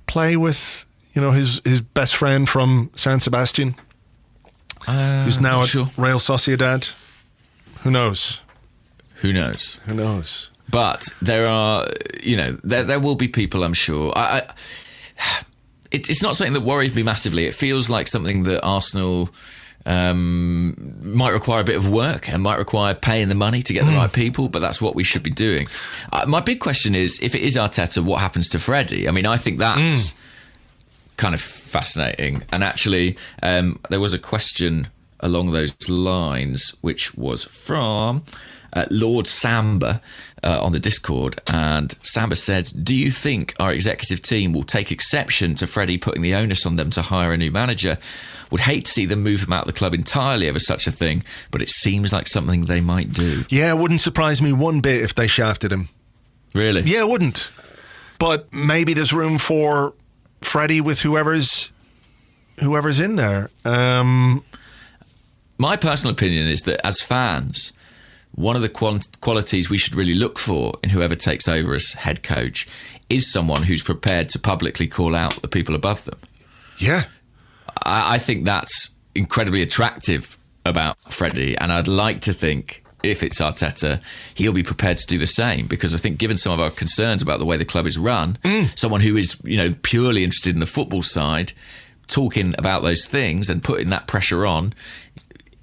play with? His best friend from San Sebastian, who's now at Real Sociedad. Who knows? But there are, there will be people, I'm sure. It's not something that worries me massively. It feels like something that Arsenal might require a bit of work and might require paying the money to get the right people, but that's what we should be doing. My big question is, if it is Arteta, what happens to Freddie? I mean, I think that's kind of fascinating. And actually, there was a question along those lines, which was from Lord Samba on the Discord. And Samba said, do you think our executive team will take exception to Freddie putting the onus on them to hire a new manager? Would hate to see them move him out of the club entirely over such a thing, but it seems like something they might do. Yeah, it wouldn't surprise me one bit if they shafted him. Really? Yeah, it wouldn't. But maybe there's room for Freddie with whoever's in there. My personal opinion is that as fans, one of the qualities we should really look for in whoever takes over as head coach is someone who's prepared to publicly call out the people above them. Yeah. I think that's incredibly attractive about Freddie, and I'd like to think if it's Arteta, he'll be prepared to do the same, because I think given some of our concerns about the way the club is run, someone who is, purely interested in the football side, talking about those things and putting that pressure on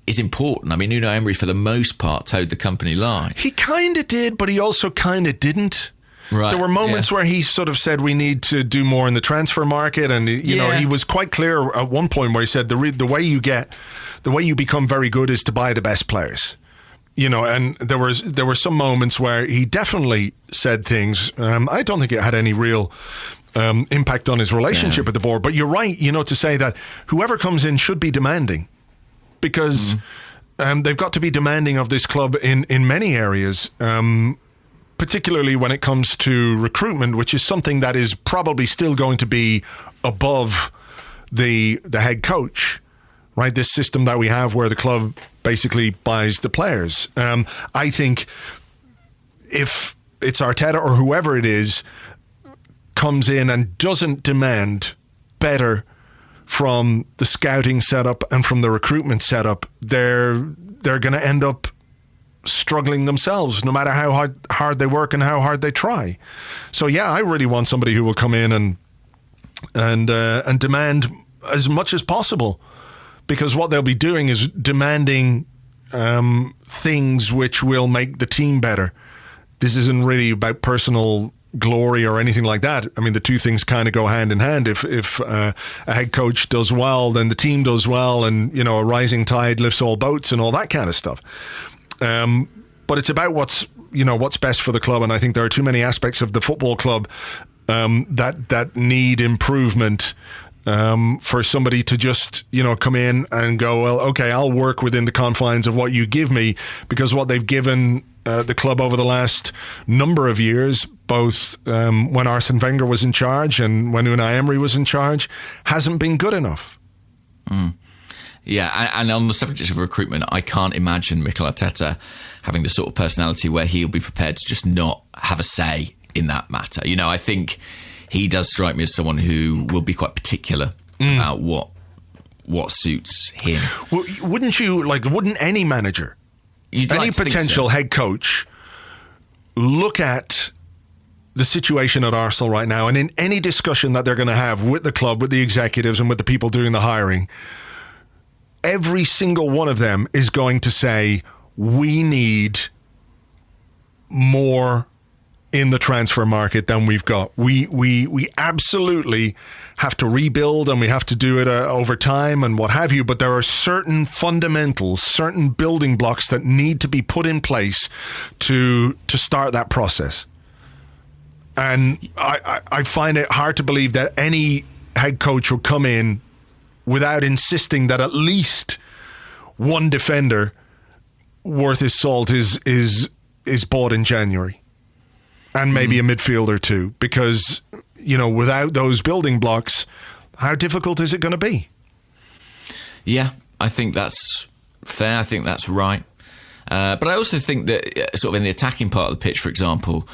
is important. I mean, Unai Emery, for the most part, towed the company line. He kind of did, but he also kind of didn't. Right, there were moments where he sort of said we need to do more in the transfer market, and he was quite clear at one point where he said the way you become very good is to buy the best players. And there were some moments where he definitely said things. I don't think it had any real impact on his relationship with the board. But you're right, to say that whoever comes in should be demanding, because they've got to be demanding of this club in many areas, particularly when it comes to recruitment, which is something that is probably still going to be above the head coach, right? This system that we have where the club basically buys the players. I think if it's Arteta or whoever it is comes in and doesn't demand better from the scouting setup and from the recruitment setup, they're going to end up struggling themselves, no matter how hard they work and how hard they try. So yeah, I really want somebody who will come in and demand as much as possible, because what they'll be doing is demanding things which will make the team better. This isn't really about personal glory or anything like that. I mean, the two things kind of go hand in hand. If a head coach does well, then the team does well, and a rising tide lifts all boats and all that kind of stuff. But it's about what's best for the club, and I think there are too many aspects of the football club that need improvement for somebody to just come in and go, well, okay, I'll work within the confines of what you give me, because what they've given the club over the last number of years, both when Arsene Wenger was in charge and when Unai Emery was in charge, hasn't been good enough. Yeah, and on the subject of recruitment, I can't imagine Mikel Arteta having the sort of personality where he'll be prepared to just not have a say in that matter. I think he does strike me as someone who will be quite particular about what suits him. Well, wouldn't any manager, any potential head coach, look at the situation at Arsenal right now, and in any discussion that they're going to have with the club, with the executives and with the people doing the hiring, every single one of them is going to say, we need more in the transfer market than we've got. We absolutely have to rebuild, and we have to do it over time and what have you, but there are certain fundamentals, certain building blocks that need to be put in place to start that process. And I find it hard to believe that any head coach will come in without insisting that at least one defender worth his salt is bought in January. And maybe a midfielder too, because, without those building blocks, how difficult is it going to be? Yeah, I think that's fair. I think that's right. But I also think that sort of in the attacking part of the pitch, for example,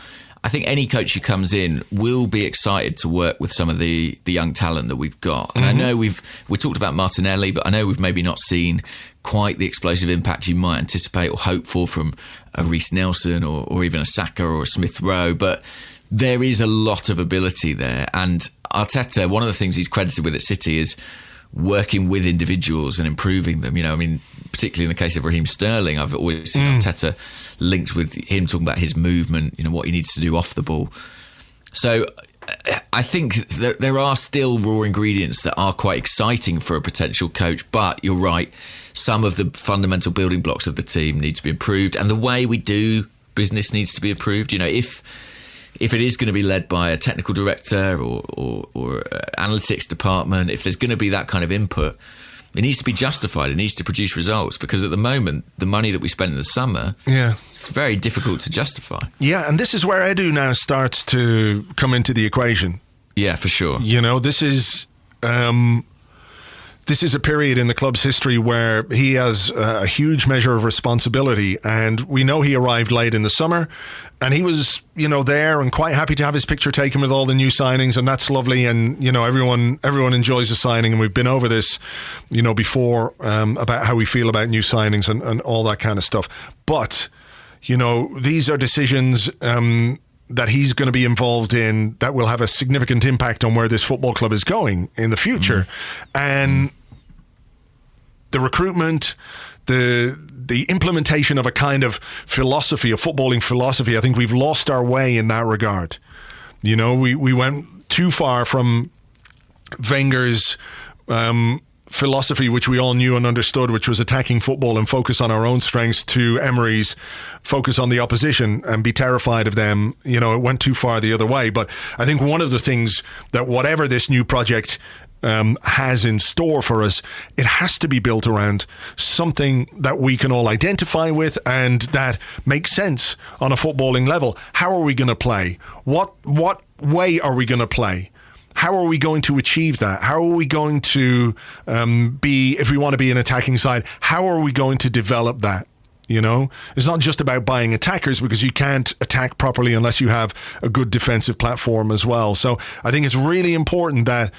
I think any coach who comes in will be excited to work with some of the young talent that we've got. And I know we talked about Martinelli, but I know we've maybe not seen quite the explosive impact you might anticipate or hope for from a Reece Nelson or even a Saka or a Smith Rowe. But there is a lot of ability there. And Arteta, one of the things he's credited with at City is working with individuals and improving them. Particularly in the case of Raheem Sterling, I've always seen Arteta linked with him talking about his movement, what he needs to do off the ball. So I think that there are still raw ingredients that are quite exciting for a potential coach, but you're right, some of the fundamental building blocks of the team need to be improved, and the way we do business needs to be improved. If it is going to be led by a technical director or analytics department, if there's going to be that kind of input, It needs to be justified. It needs to produce results, because at the moment, the money that we spent in the summer, it's very difficult to justify. Yeah, and this is where Edu now starts to come into the equation. Yeah, for sure. You know, this is a period in the club's history where he has a huge measure of responsibility, and we know he arrived late in the summer, and he was, there and quite happy to have his picture taken with all the new signings, and that's lovely, and everyone enjoys the signing, and we've been over this, before about how we feel about new signings and all that kind of stuff. But these are decisions that he's going to be involved in that will have a significant impact on where this football club is going in the future. And the recruitment, the implementation of a kind of philosophy, a footballing philosophy, I think we've lost our way in that regard. We went too far from Wenger's philosophy, which we all knew and understood, which was attacking football and focus on our own strengths, to Emery's focus on the opposition and be terrified of them. It went too far the other way. But I think one of the things that whatever this new project has in store for us, it has to be built around something that we can all identify with and that makes sense on a footballing level. How are we going to play? What way are we going to play? How are we going to achieve that? How are we going to if we want to be an attacking side, how are we going to develop that? It's not just about buying attackers, because you can't attack properly unless you have a good defensive platform as well. So I think it's really important that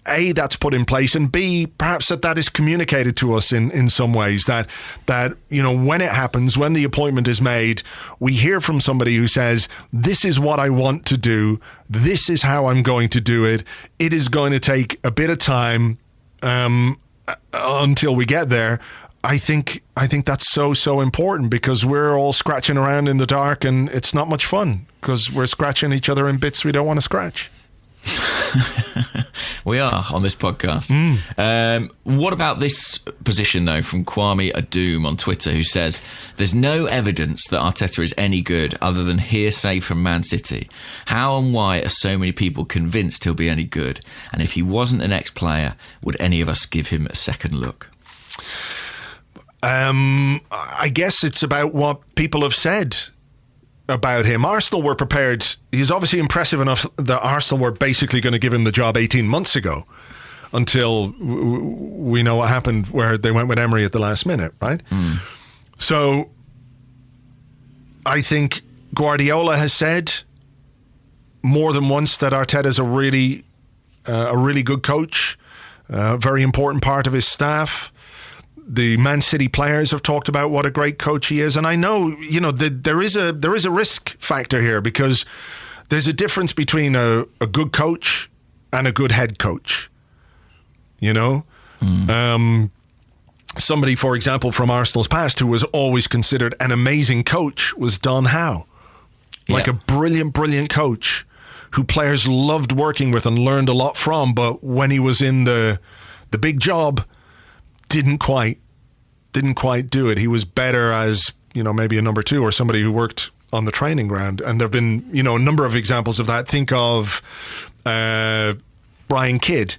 A, that's put in place, and B, perhaps that is communicated to us in some ways, that when it happens, when the appointment is made, we hear from somebody who says, this is what I want to do, this is how I'm going to do it. It is going to take a bit of time until we get there. I think that's so important, because we're all scratching around in the dark, and it's not much fun, because we're scratching each other in bits we don't want to scratch. We are on this podcast. What about this position, though, from Kwame Adum on Twitter, who says, there's no evidence that Arteta is any good other than hearsay from Man City. How and why are so many people convinced he'll be any good? And if he wasn't an ex-player, would any of us give him a second look? I guess it's about what people have said about him. Arsenal were prepared. He's obviously impressive enough that Arsenal were basically going to give him the job 18 months ago, until we know what happened where they went with Emery at the last minute, right? So I think Guardiola has said more than once that Arteta's a really good coach, a very important part of his staff. The Man City players have talked about what a great coach he is, and I know there is a risk factor here, because there's a difference between a good coach and a good head coach. Somebody, for example, from Arsenal's past, who was always considered an amazing coach, was Don Howe, like a brilliant coach who players loved working with and learned a lot from, but when he was in the big job, didn't quite do it. He was better as, maybe a number two or somebody who worked on the training ground. And there have been, a number of examples of that. Think of Brian Kidd,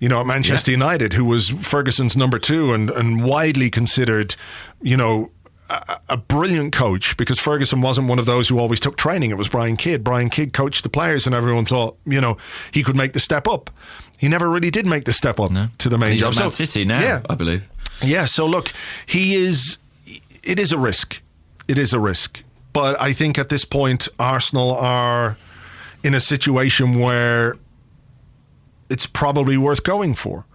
at Manchester United, who was Ferguson's number two and widely considered, a brilliant coach, because Ferguson wasn't one of those who always took training. It was Brian Kidd. Brian Kidd coached the players, and everyone thought, he could make the step up. He never really did make the step up to the main job. He's at Man City now, I believe. Yeah, so look, it is a risk. It is a risk. But I think at this point, Arsenal are in a situation where it's probably worth going for.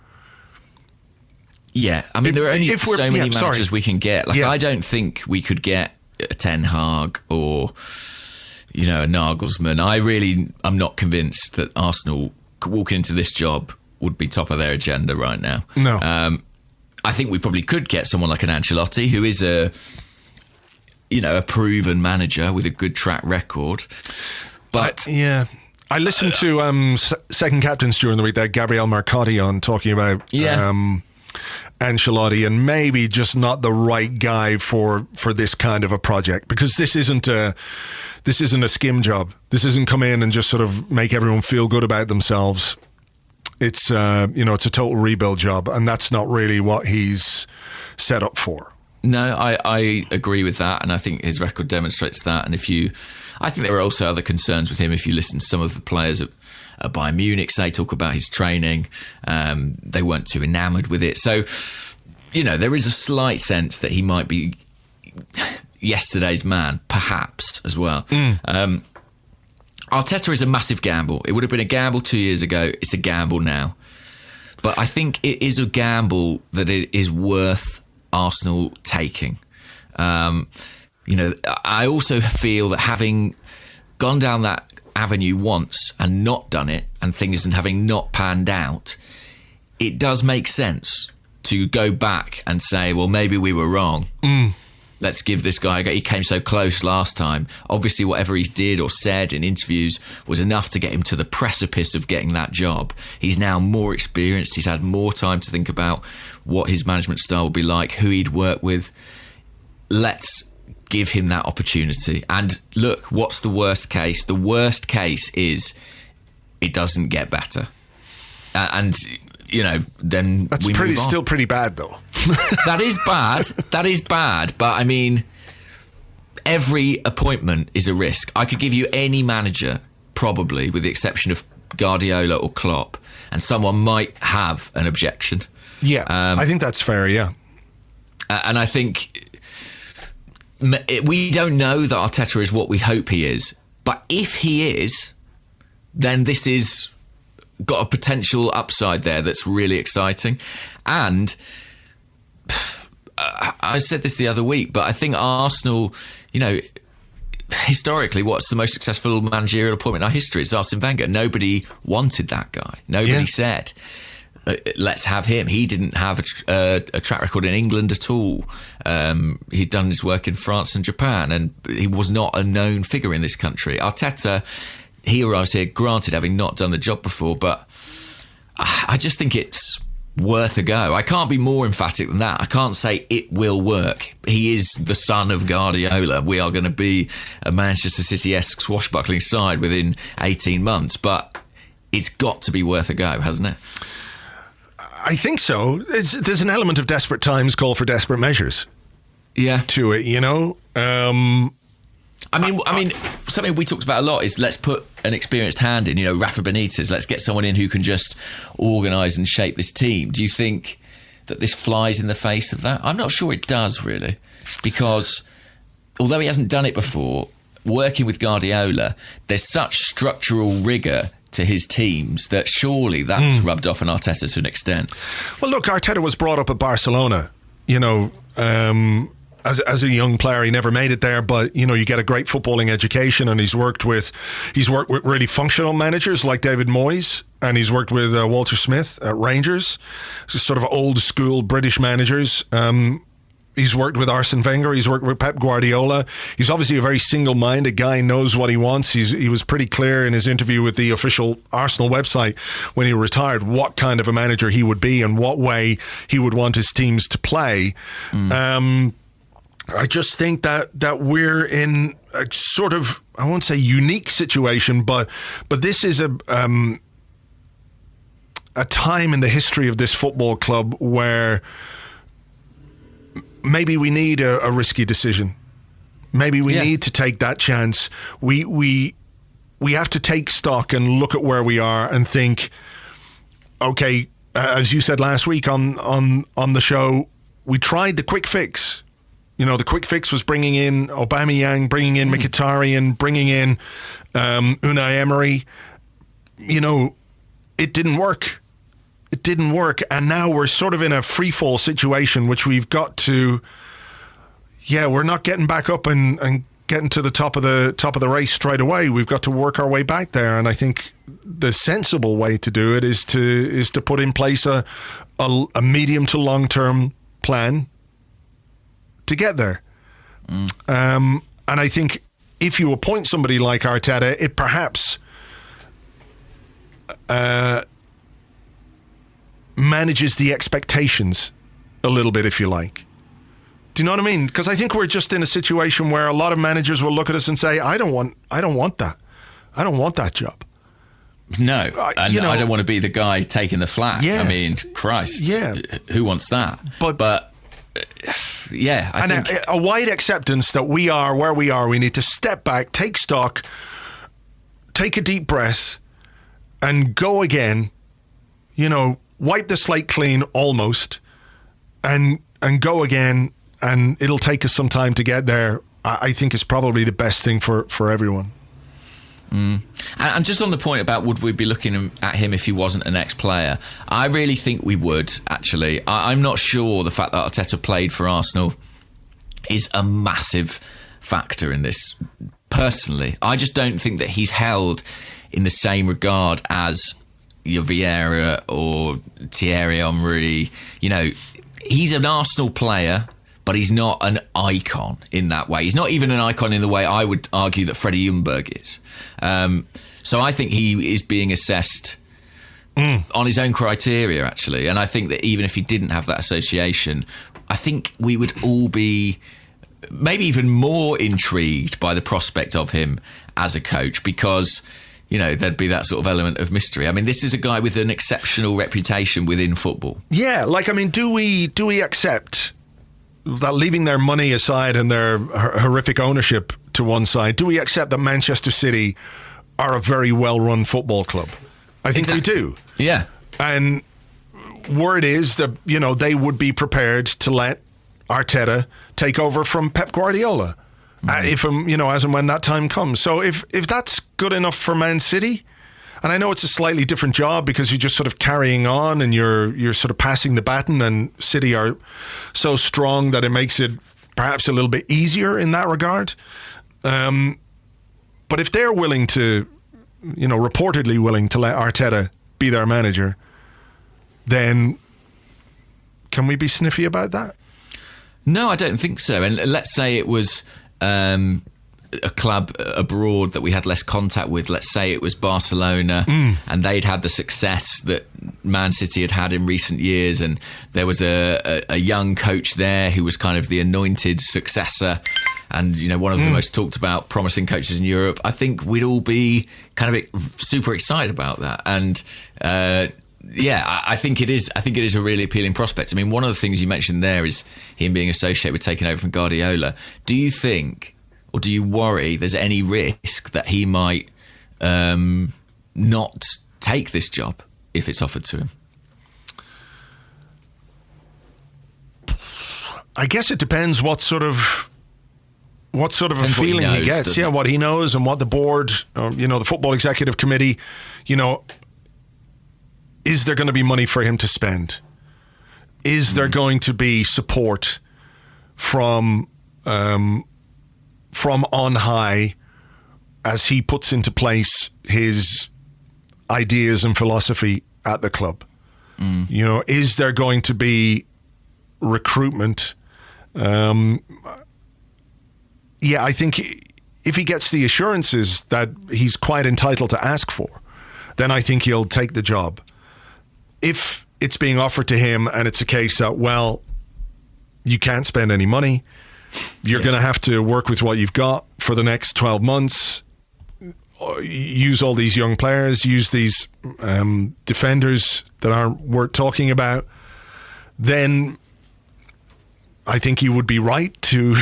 Yeah, I mean, there are only so many managers we can get. I don't think we could get a Ten Hag or, a Nagelsmann. I'm not convinced that Arsenal walking into this job would be top of their agenda right now. No. I think we probably could get someone like an Ancelotti, who is a proven manager with a good track record. But I listened to Second Captains during the week. There, Gabriel Marcotti on talking about Ancelotti, and maybe just not the right guy for this kind of a project, because this isn't a skim job. This isn't come in and just sort of make everyone feel good about themselves. it's it's a total rebuild job, and that's not really what he's set up for. No, I agree with that, and I think his record demonstrates that. And I think there are also other concerns with him. If you listen to some of the players at Bayern Munich, say, talk about his training, they weren't too enamoured with it. So, there is a slight sense that he might be yesterday's man, perhaps, as well. Arteta is a massive gamble. It would have been a gamble 2 years ago. It's a gamble now. But I think it is a gamble that it is worth Arsenal taking. I also feel that having gone down that avenue once and not done it, and things and having not panned out, it does make sense to go back and say, well, maybe we were wrong. Let's give this guy, he came so close last time. Obviously, whatever he did or said in interviews was enough to get him to the precipice of getting that job. He's now more experienced. He's had more time to think about what his management style would be like, who he'd work with. Let's give him that opportunity. And look, what's the worst case? The worst case is it doesn't get better. And then that's we move on. Still pretty bad, though. That is bad. That is bad. But I mean, every appointment is a risk. I could give you any manager, probably, with the exception of Guardiola or Klopp, and someone might have an objection. Yeah, I think that's fair, yeah. And I think we don't know that Arteta is what we hope he is. But if he is, then this is got a potential upside there that's really exciting. And I said this the other week, but I think Arsenal, historically, what's the most successful managerial appointment in our history? It's Arsene Wenger. Nobody wanted that guy. Nobody said, let's have him. He didn't have a track record in England at all. He'd done his work in France and Japan, and he was not a known figure in this country. Arteta, he arrives here, granted, having not done the job before, but I just think it's worth a go. I can't be more emphatic than that. I can't say it will work. He is the son of Guardiola. We are going to be a Manchester City-esque swashbuckling side within 18 months, but it's got to be worth a go, hasn't it? I think so. There's an element of desperate times call for desperate measures. Yeah. To it, I mean, something we talked about a lot is let's put an experienced hand in, Rafa Benitez. Let's get someone in who can just organise and shape this team. Do you think that this flies in the face of that? I'm not sure it does, really, because although he hasn't done it before, working with Guardiola, there's such structural rigour to his teams that surely that's rubbed off on Arteta to an extent. Well, look, Arteta was brought up at Barcelona, as a young player. He never made it there, but you get a great footballing education, and he's worked with really functional managers like David Moyes, and he's worked with Walter Smith at Rangers, so sort of old school British managers. He's worked with Arsene Wenger. He's worked with Pep Guardiola. He's obviously a very single-minded guy, knows what he wants. He was pretty clear in his interview with the official Arsenal website when he retired what kind of a manager he would be and what way he would want his teams to play. I just think that we're in a sort of, I won't say unique situation, but this is a time in the history of this football club where maybe we need a risky decision. Maybe we need to take that chance. We have to take stock and look at where we are and think, okay, as you said last week on the show, we tried the quick fix. The quick fix was bringing in Aubameyang, bringing in Mkhitaryan, bringing in Unai Emery. It didn't work. It didn't work, and now we're sort of in a free fall situation, which we've got to. Yeah, we're not getting back up and getting to the top of the race straight away. We've got to work our way back there, and I think the sensible way to do it is to put in place a medium to long term plan to get there. And I think if you appoint somebody like Arteta, it perhaps manages the expectations a little bit, if you like. Do you know what I mean? Because I think we're just in a situation where a lot of managers will look at us and say, I don't want that. I don't want that job. No, and I don't want to be the guy taking the flak. Yeah. I mean, Christ, who wants that? But yeah, I think a wide acceptance that we are where we are. We need to step back, take stock, take a deep breath, and go again. Wipe the slate clean almost, and go again. And it'll take us some time to get there. I think is probably the best thing for everyone. And just on the point about would we be looking at him if he wasn't an ex-player, I really think we would, actually. I'm not sure the fact that Arteta played for Arsenal is a massive factor in this. Personally, I just don't think that he's held in the same regard as your Vieira or Thierry Henry. He's an Arsenal player, but he's not an icon in that way. He's not even an icon in the way I would argue that Freddie Ljungberg is. So I think he is being assessed on his own criteria, actually. And I think that even if he didn't have that association, I think we would all be maybe even more intrigued by the prospect of him as a coach, because there'd be that sort of element of mystery. I mean, this is a guy with an exceptional reputation within football. Yeah, do we accept that, leaving their money aside and their horrific ownership to one side, do we accept that Manchester City are a very well-run football club? I think we do. Yeah. And word is that, they would be prepared to let Arteta take over from Pep Guardiola if as and when that time comes. So if that's good enough for Man City, and I know it's a slightly different job because you're just sort of carrying on and you're sort of passing the baton, and City are so strong that it makes it perhaps a little bit easier in that regard. But if they're willing to, reportedly willing to let Arteta be their manager, then can we be sniffy about that? No, I don't think so. And let's say it was a club abroad that we had less contact with. Let's say it was Barcelona, and they'd had the success that Man City had had in recent years, and there was a young coach there who was kind of the anointed successor, and one of the most talked about promising coaches in Europe. I think we'd all be kind of super excited about that. And I think it is a really appealing prospect. I mean, one of the things you mentioned there is him being associated with taking over from Guardiola. Do you think, or do you worry there's any risk that he might not take this job if it's offered to him? I guess it depends what sort of a feeling he gets. Yeah, what he knows and what the board, the football executive committee, is there going to be money for him to spend? Is there going to be support from on high as he puts into place his ideas and philosophy at the club? Is there going to be recruitment? I think if he gets the assurances that he's quite entitled to ask for, then I think he'll take the job. If it's being offered to him and it's a case that, well, you can't spend any money, you're going to have to work with what you've got for the next 12 months, use all these young players, use these defenders that aren't worth talking about, then I think he would be right to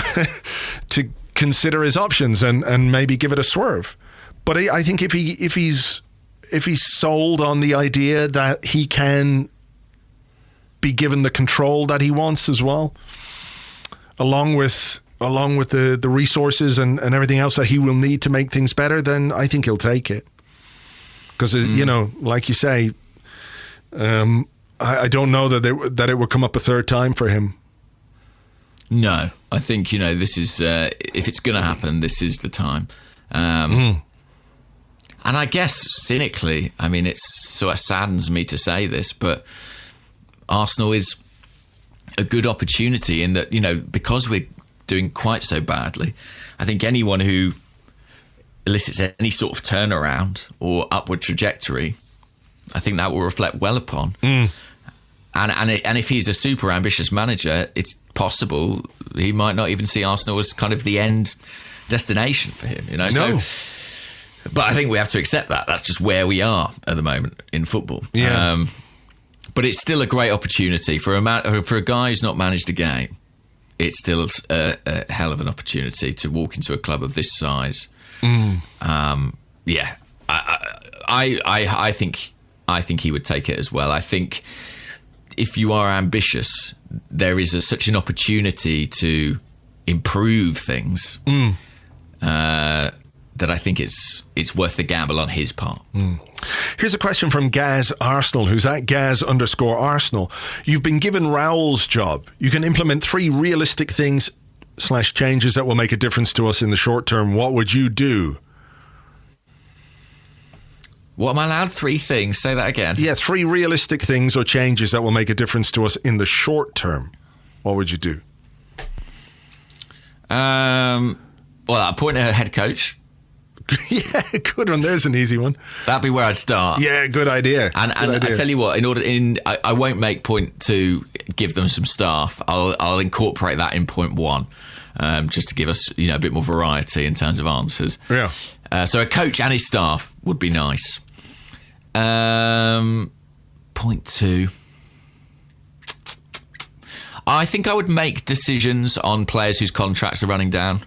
to consider his options and maybe give it a swerve. But I think if he's sold on the idea that he can be given the control that he wants as well, along with the resources and everything else that he will need to make things better, then I think he'll take it. Because like you say, I don't know that it would come up a third time for him. No, I think this is if it's going to happen, this is the time. And I guess cynically, I mean, it sort of saddens me to say this, but Arsenal is a good opportunity in that, because we're doing quite so badly, I think anyone who elicits any sort of turnaround or upward trajectory, I think that will reflect well upon. And if he's a super ambitious manager, it's possible he might not even see Arsenal as kind of the end destination for him. No. So But I think we have to accept that. That's just where we are at the moment in football. Yeah. But it's still a great opportunity for a guy who's not managed a game. It's still a hell of an opportunity to walk into a club of this size. Yeah, I think he would take it as well. I think if you are ambitious, there is such an opportunity to improve things that I think it's worth the gamble on his part. Here's a question from Gaz Arsenal, who's at Gaz_Arsenal. You've been given Raul's job. You can implement 3 realistic things / changes that will make a difference to us in the short term. What would you do? What am I allowed? 3 things. Say that again. Yeah, 3 realistic things or changes that will make a difference to us in the short term. What would you do? Well, appoint a head coach. Yeah, good one. There's an easy one. That'd be where I'd start. Yeah, good idea. And I tell you what, I won't make point 2 give them some staff. I'll incorporate that in point 1, just to give us a bit more variety in terms of answers. Yeah. So a coach and his staff would be nice. Point 2. I think I would make decisions on players whose contracts are running down.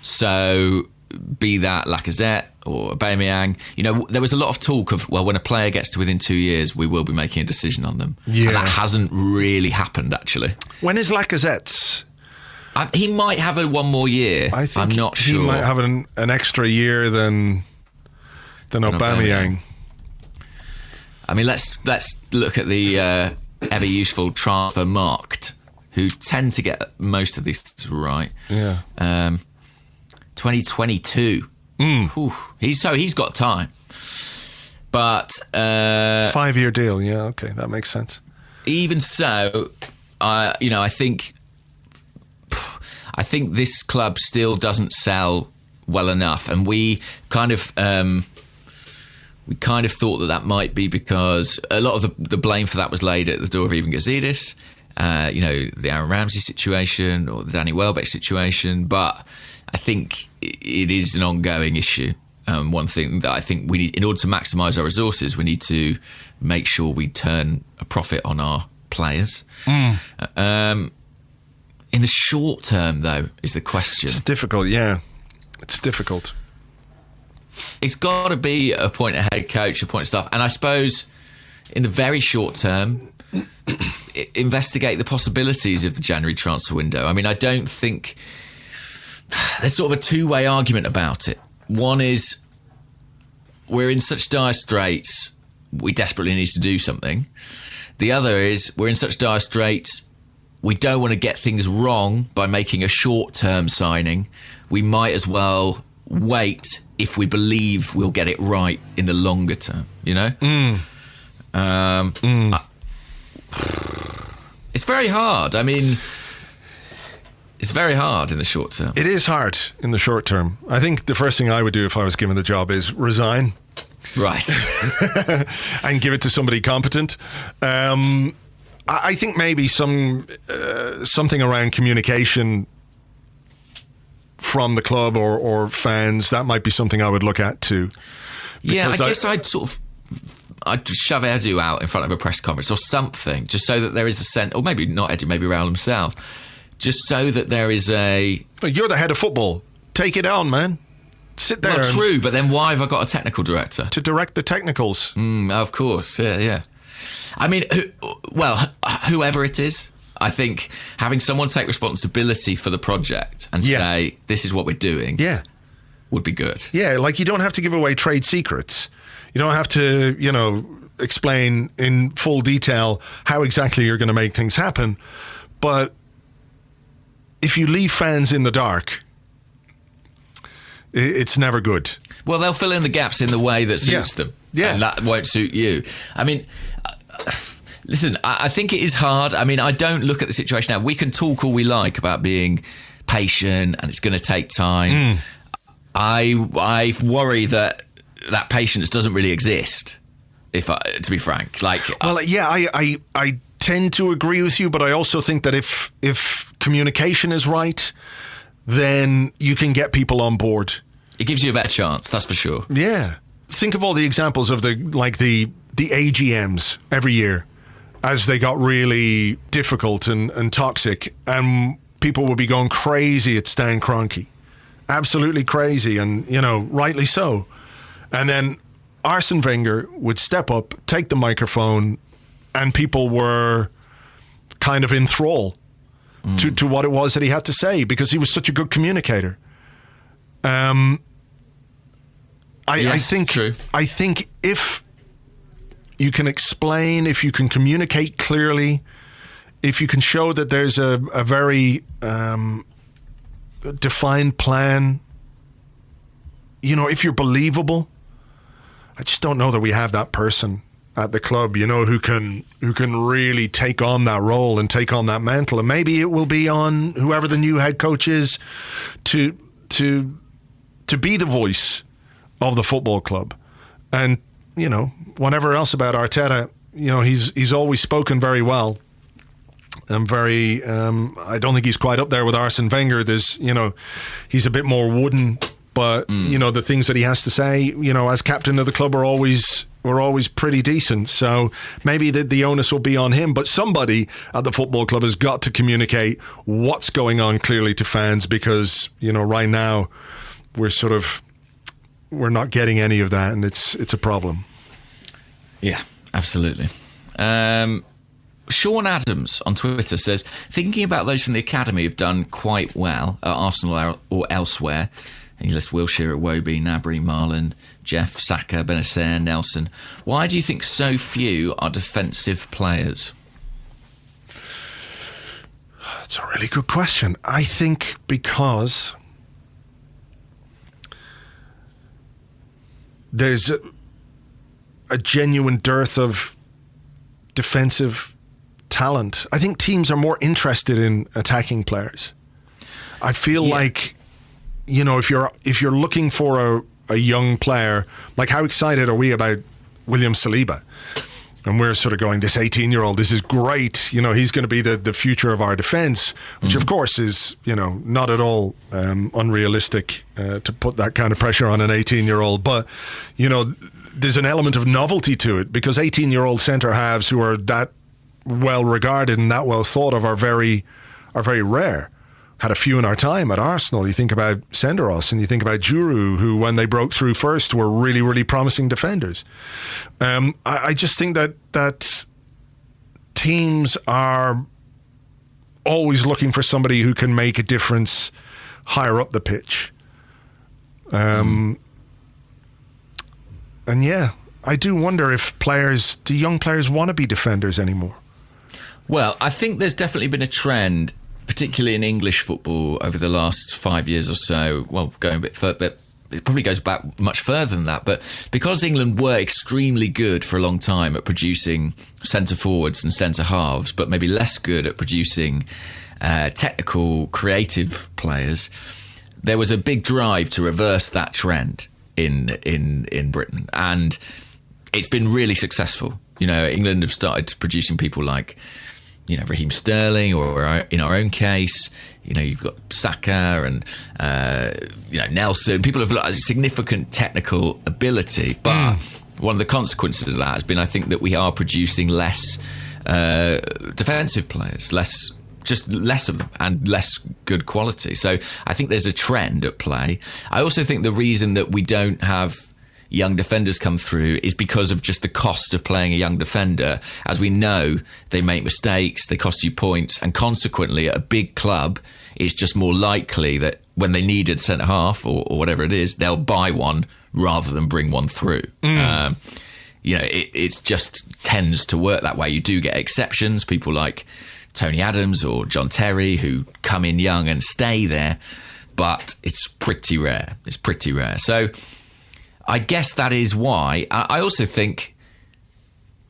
So be that Lacazette or Aubameyang. There was a lot of talk of, well, when a player gets to within 2 years, we will be making a decision on them. Yeah. And that hasn't really happened, actually. When is Lacazette's? He might have one more year. I'm not sure. He might have an extra year than Aubameyang. I mean, let's look at the ever useful transfer marked, who tend to get most of these right. Yeah. 2022. He's got time. But 5-year deal. Yeah, okay, that makes sense. Even so, I think this club still doesn't sell well enough, and we kind of thought that might be because a lot of the blame for that was laid at the door of Ivan Gazidis, the Aaron Ramsey situation or the Danny Welbeck situation, but I think it is an ongoing issue. One thing that I think we need, in order to maximise our resources, we need to make sure we turn a profit on our players. In the short term, though, is the question. It's difficult, yeah. It's difficult. It's got to be appoint a head coach, appoint staff. And I suppose in the very short term, investigate the possibilities of the January transfer window. I mean, I don't think... There's sort of a two-way argument about it. One is we're in such dire straits, we desperately need to do something. The other is we're in such dire straits, we don't want to get things wrong by making a short-term signing. We might as well wait if we believe we'll get it right in the longer term, It's very hard. I mean... It's very hard in the short term. It is hard in the short term. I think the first thing I would do if I was given the job is resign. Right. And give it to somebody competent. I think maybe something around communication from the club or fans, that might be something I would look at too. Yeah, I guess I'd shove Edu out in front of a press conference or something, just so that there is a sense, or maybe not Edu, maybe Raul himself, just so that there is a... But you're the head of football. Take it on, man. Sit there. Well, true, but then why have I got a technical director? To direct the technicals. Of course, yeah. I mean, whoever it is, I think having someone take responsibility for the project and say, this is what we're doing, would be good. Yeah, like you don't have to give away trade secrets. You don't have to, explain in full detail how exactly you're going to make things happen. But if you leave fans in the dark, it's never good. Well, they'll fill in the gaps in the way that suits them. Yeah. And that won't suit you. I mean, listen, I think it is hard. I mean, I don't look at the situation now. We can talk all we like about being patient and it's going to take time. I worry that patience doesn't really exist, to be frank. I tend to agree with you, but I also think that if communication is right, then you can get people on board. It gives you a better chance, that's for sure. Yeah. Think of all the examples of the AGMs every year as they got really difficult and toxic, and people would be going crazy at Stan Kroenke. Absolutely crazy, and, rightly so. And then Arsene Wenger would step up, take the microphone, and people were kind of in thrall to what it was that he had to say, because he was such a good communicator. I think if you can explain, if you can communicate clearly, if you can show that there's a very defined plan, if you're believable, I just don't know that we have that person at the club, who can really take on that role and take on that mantle. And maybe it will be on whoever the new head coach is to be the voice of the football club. And, whatever else about Arteta, he's always spoken very well. And very, I don't think he's quite up there with Arsene Wenger. There's, he's a bit more wooden, but, the things that he has to say, as captain of the club are always pretty decent. So maybe the onus will be on him. But somebody at the football club has got to communicate what's going on clearly to fans, because, right now we're not getting any of that, and it's a problem. Yeah, absolutely. Sean Adams on Twitter says, thinking about those from the academy have done quite well at Arsenal or elsewhere. And he lists Wilshere, Iwobi, Gnabry, Marlon, Jeff, Saka, Benacer, Nelson. Why do you think so few are defensive players? That's a really good question. I think because there's a genuine dearth of defensive talent. I think teams are more interested in attacking players. I feel like, if you're looking for a young player, like, how excited are we about William Saliba? And we're sort of going, this 18-year-old, this is great. He's going to be the future of our defence, which of course is, not at all unrealistic to put that kind of pressure on an 18-year-old. But, there's an element of novelty to it, because 18-year-old centre-halves who are that well regarded and that well thought of are very rare. Had a few in our time at Arsenal. You think about Senderos and you think about Giroud, who, when they broke through first, were really, really promising defenders. I just think that teams are always looking for somebody who can make a difference higher up the pitch. And yeah, I do wonder if do young players want to be defenders anymore? Well, I think there's definitely been a trend, particularly in English football, over the last 5 years or so. Well, going a bit further, but it probably goes back much further than that. But because England were extremely good for a long time at producing centre forwards and centre halves, but maybe less good at producing technical, creative players, there was a big drive to reverse that trend in Britain, and it's been really successful. England have started producing people like, Raheem Sterling, or in our own case, you've got Saka and, Nelson. People have got significant technical ability, but one of the consequences of that has been, I think, that we are producing less defensive players, less of them, and less good quality. So I think there's a trend at play. I also think the reason that we don't have young defenders come through is because of just the cost of playing a young defender. As we know, they make mistakes, they cost you points, and consequently at a big club, it's just more likely that when they need a centre half or whatever it is, they'll buy one rather than bring one through. It just tends to work that way. You do get exceptions, people like Tony Adams or John Terry, who come in young and stay there, but it's pretty rare. So I guess that is why. I also think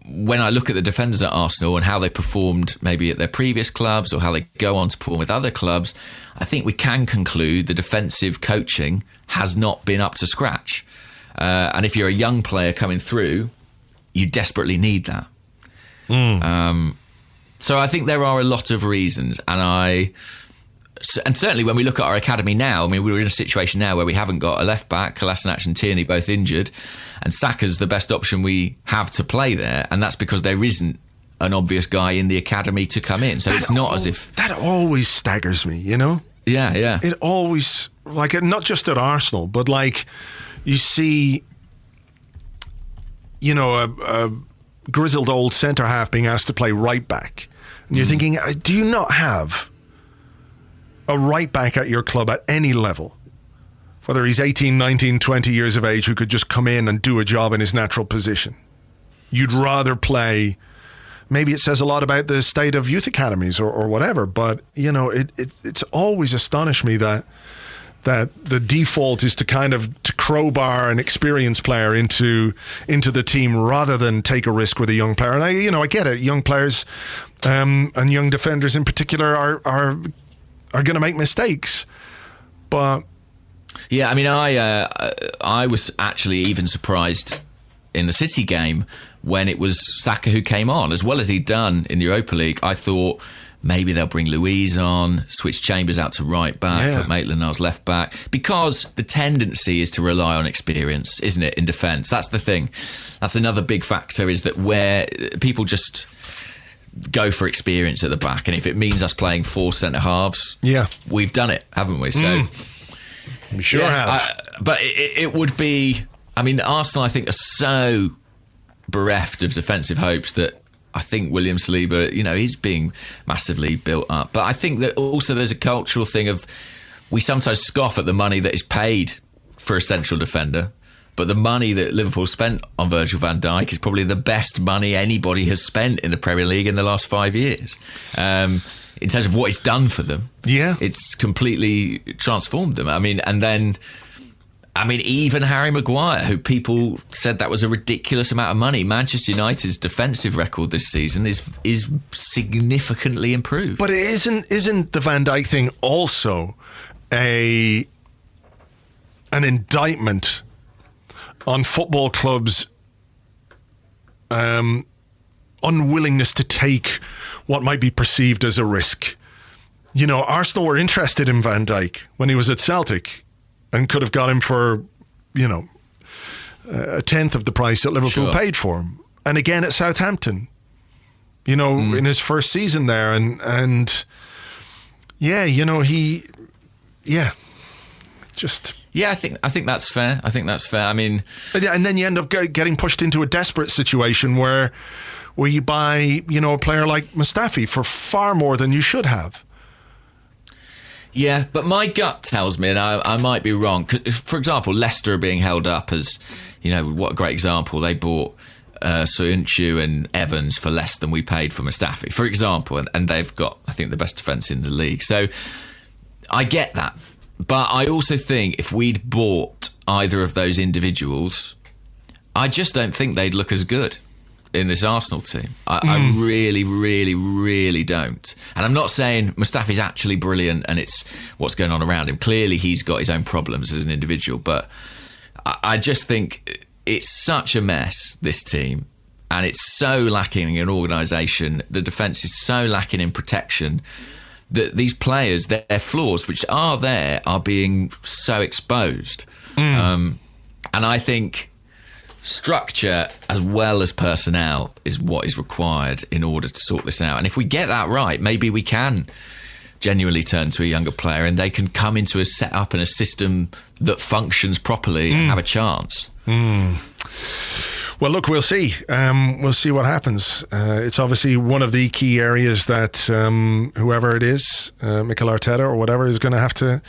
when I look at the defenders at Arsenal and how they performed maybe at their previous clubs or how they go on to perform with other clubs, I think we can conclude the defensive coaching has not been up to scratch. And if you're a young player coming through, you desperately need that. So I think there are a lot of reasons, and and certainly when we look at our academy now, I mean, we're in a situation now where we haven't got a left back, Kolasinac and Tierney both injured, and Saka's the best option we have to play there, and that's because there isn't an obvious guy in the academy to come in. So it's not as if... That always staggers me, you know? Yeah. It always, like, not just at Arsenal, but like you see, you know, a grizzled old centre-half being asked to play right-back. And you're thinking, do you not have a right-back at your club at any level? Whether he's 18, 19, 20 years of age, who could just come in and do a job in his natural position. You'd rather play... Maybe it says a lot about the state of youth academies or whatever, but, you know, it's always astonished me that the default is to kind of to crowbar an experienced player into the team rather than take a risk with a young player. And I get it. Young players and young defenders in particular are going to make mistakes, but yeah, I mean, I was actually even surprised in the City game when it was Saka who came on, as well as he'd done in the Europa League. I thought maybe they'll bring Luiz on, switch Chambers out to right back, put Maitland-Niles left back, because the tendency is to rely on experience, isn't it, in defence? That's the thing. That's another big factor, is that where people just go for experience at the back, and if it means us playing 4 centre-halves, we've done it, haven't we? So we sure have. But it would be... I mean, Arsenal, I think, are so bereft of defensive hopes that I think William Saliba, you know, he's being massively built up. But I think that also there's a cultural thing of, we sometimes scoff at the money that is paid for a central defender, but the money that Liverpool spent on Virgil van Dijk is probably the best money anybody has spent in the Premier League in the last 5 years. In terms of what it's done for them. Yeah. It's completely transformed them. I mean, and then... I mean, even Harry Maguire, who people said that was a ridiculous amount of money. Manchester United's defensive record this season is significantly improved. But isn't the Van Dijk thing also an indictment on football clubs' unwillingness to take what might be perceived as a risk? You know, Arsenal were interested in Van Dijk when he was at Celtic, and could have got him for, you know, a tenth of the price that Liverpool paid for him. And again at Southampton, you know, in his first season there. And yeah, you know, Yeah, I think that's fair. I mean... And then you end up getting pushed into a desperate situation where you buy, you know, a player like Mustafi for far more than you should have. Yeah, but my gut tells me, and I might be wrong. For example, Leicester are being held up as, you know, what a great example. They bought Soyuncu and Evans for less than we paid for Mustafi, for example, and they've got, I think, the best defence in the league. So I get that. But I also think if we'd bought either of those individuals, I just don't think they'd look as good in this Arsenal team. I really, really, really don't. And I'm not saying Mustafi's actually brilliant and it's what's going on around him. Clearly he's got his own problems as an individual, but I just think it's such a mess, this team, and it's so lacking in organisation. The defence is so lacking in protection that these players, their flaws, which are there, are being so exposed. And I think structure as well as personnel is what is required in order to sort this out. And if we get that right, maybe we can genuinely turn to a younger player and they can come into a setup and a system that functions properly and have a chance. Well, look, we'll see. We'll see what happens. It's obviously one of the key areas that whoever it is, Mikel Arteta or whatever, is going to have to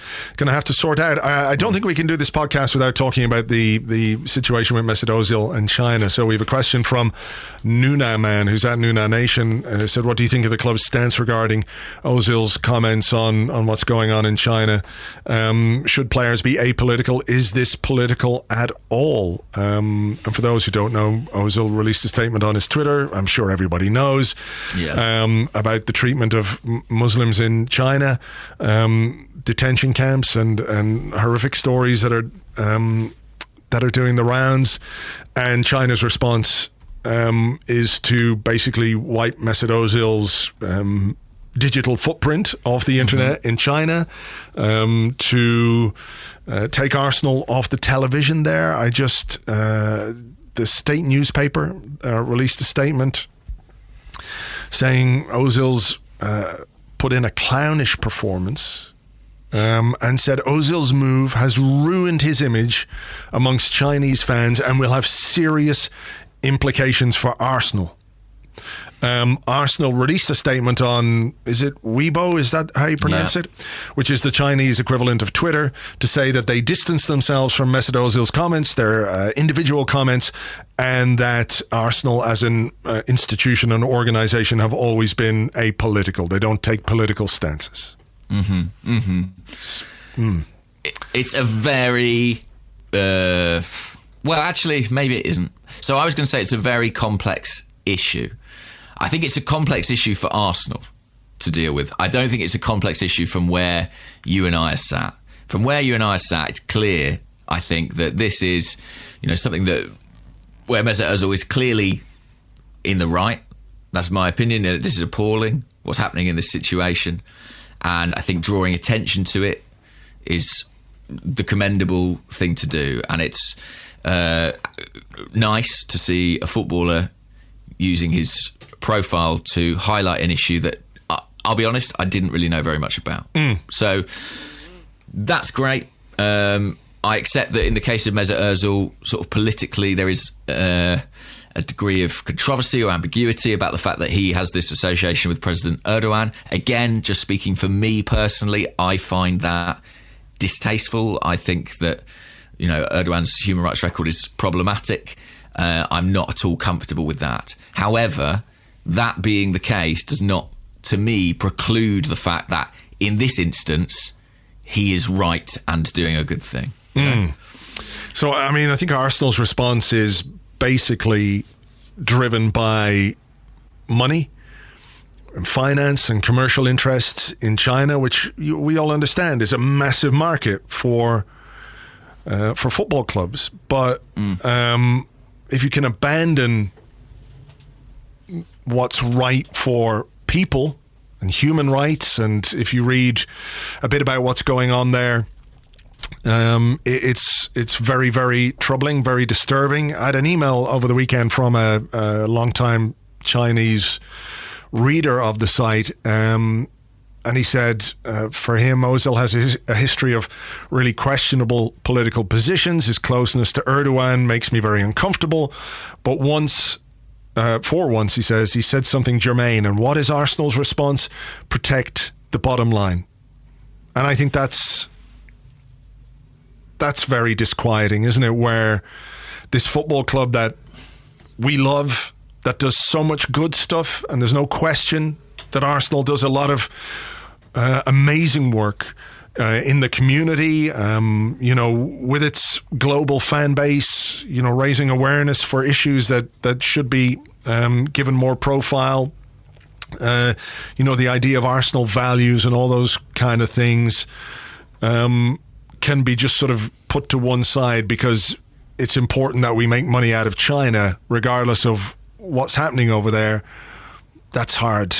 sort out. I don't think we can do this podcast without talking about the situation with Mesut Ozil and China. So we have a question from Nuna Man, who's at Nuna Nation. Said, "What do you think of the club's stance regarding Ozil's comments on what's going on in China? Should players be apolitical? Is this political at all?" And for those who don't know, Ozil released a statement on his Twitter, I'm sure everybody knows, about the treatment of Muslims in China, detention camps and horrific stories that are doing the rounds. And China's response is to basically wipe Mesut Ozil's digital footprint of the internet in China, to take Arsenal off the television there. The state newspaper released a statement saying Ozil's put in a clownish performance, and said Ozil's move has ruined his image amongst Chinese fans and will have serious implications for Arsenal. Arsenal released a statement on, is it Weibo, is that how you pronounce it? Which is the Chinese equivalent of Twitter, to say that they distance themselves from Mesut Ozil's comments, their individual comments, and that Arsenal as an institution and organisation have always been apolitical. They don't take political stances. It's a very... well, actually, maybe it isn't. So I was going to say it's a very complex issue. I think it's a complex issue for Arsenal to deal with. I don't think it's a complex issue from where you and I are sat. From where you and I are sat, it's clear, I think, that this is, something that where Mesut Ozil is clearly in the right. That's my opinion. This is appalling, what's happening in this situation. And I think drawing attention to it is the commendable thing to do. And it's nice to see a footballer using his profile to highlight an issue that, I'll be honest, I didn't really know very much about. So that's great. I accept that in the case of Mesut Ozil, sort of politically, there is a degree of controversy or ambiguity about the fact that he has this association with President Erdogan. Again, just speaking for me personally, I find that distasteful. I think that, Erdogan's human rights record is problematic. I'm not at all comfortable with that. However, that being the case does not, to me, preclude the fact that in this instance, he is right and doing a good thing. So, I think Arsenal's response is basically driven by money and finance and commercial interests in China, which we all understand is a massive market for football clubs. But if you can abandon what's right for people and human rights, and if you read a bit about what's going on there, it's very, very troubling, very disturbing. I had an email over the weekend from a long-time Chinese reader of the site, and he said for him, Ozil has a history of really questionable political positions. His closeness to Erdogan makes me very uncomfortable. But for once, he says, he said something germane. And what is Arsenal's response? Protect the bottom line. And I think that's very disquieting, isn't it? Where this football club that we love, that does so much good stuff, and there's no question that Arsenal does a lot of amazing work in the community, with its global fan base, raising awareness for issues that should be given more profile. The idea of Arsenal values and all those kind of things can be just sort of put to one side because it's important that we make money out of China, regardless of what's happening over there. That's hard.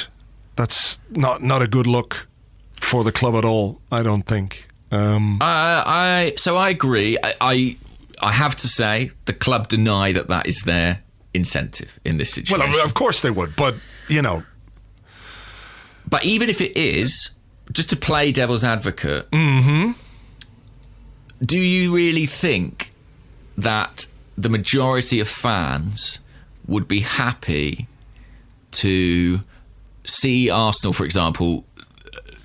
That's not a good look for the club at all, I don't think. I agree. I have to say the club deny that is their incentive in this situation. Well, of course they would, but But even if it is, just to play devil's advocate, do you really think that the majority of fans would be happy to see Arsenal, for example,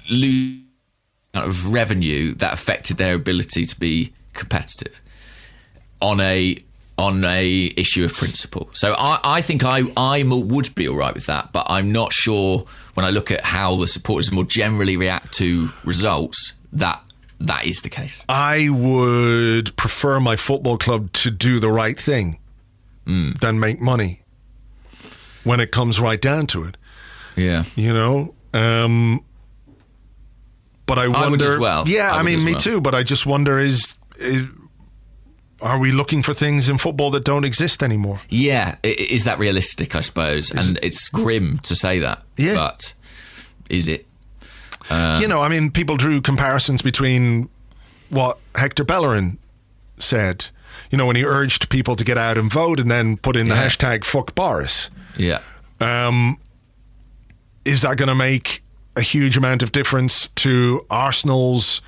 lose out of revenue that affected their ability to be competitive on a issue of principle? So I think I would be all right with that, but I'm not sure when I look at how the supporters more generally react to results that is the case. I would prefer my football club to do the right thing than make money when it comes right down to it. Yeah. But I wonder. I would as well. Yeah, me too. But I just wonder: are we looking for things in football that don't exist anymore? Yeah, is that realistic? I suppose, and it's grim to say that. Yeah. But is it? I mean, people drew comparisons between what Hector Bellerin said, when he urged people to get out and vote and then put in the hashtag fuck Boris. Yeah. Is that going to make a huge amount of difference to Arsenal's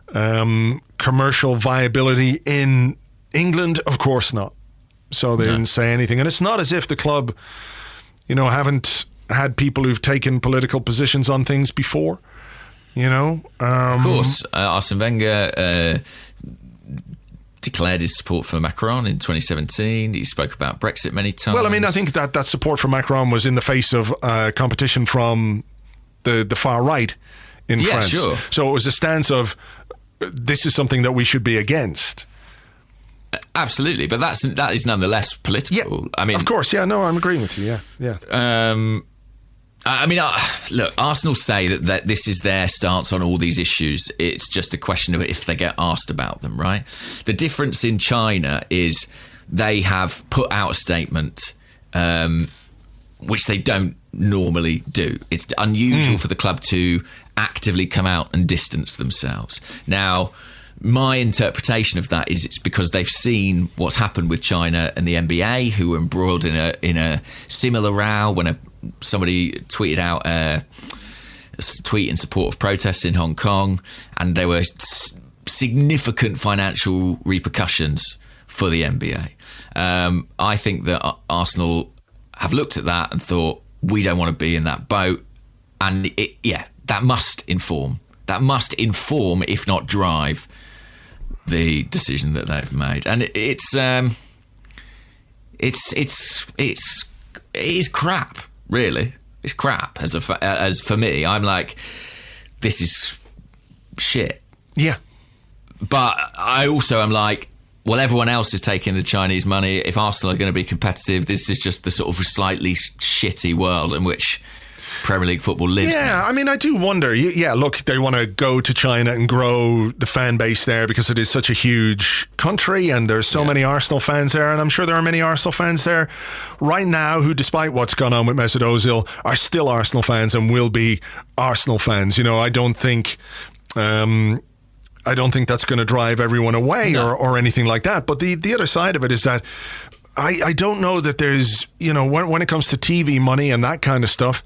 commercial viability in England? Of course not. So they didn't say anything. And it's not as if the club, haven't had people who've taken political positions on things before. Of course, Arsene Wenger declared his support for Macron in 2017. He spoke about Brexit many times. Well, I mean, I think that support for Macron was in the face of competition from the far right in France. Sure. So it was a stance of, this is something that we should be against. Absolutely, but that is nonetheless political. Yeah, I mean, of course, yeah, no, I'm agreeing with you, yeah. I mean, look, Arsenal say that this is their stance on all these issues. It's just a question of if they get asked about them, right? The difference in China is they have put out a statement, which they don't normally do. It's unusual for the club to actively come out and distance themselves. Now, my interpretation of that is it's because they've seen what's happened with China and the NBA, who were embroiled in a similar row when somebody tweeted out a tweet in support of protests in Hong Kong, and there were significant financial repercussions for the NBA. I think that Arsenal have looked at that and thought, we don't want to be in that boat, and that must inform, if not drive, the decision that they've made. And it is crap, really. It's crap. As for me, I'm like, this is shit. Yeah. But I also am like, well, everyone else is taking the Chinese money. If Arsenal are going to be competitive, this is just the sort of slightly shitty world in which Premier League football lives. Yeah, I mean, I do wonder. Yeah, look, they want to go to China and grow the fan base there because it is such a huge country and there's so many Arsenal fans there, and I'm sure there are many Arsenal fans there right now who, despite what's gone on with Mesut Ozil, are still Arsenal fans and will be Arsenal fans. I don't think that's going to drive everyone away or anything like that. But the other side of it is that I don't know that there's, when it comes to TV money and that kind of stuff,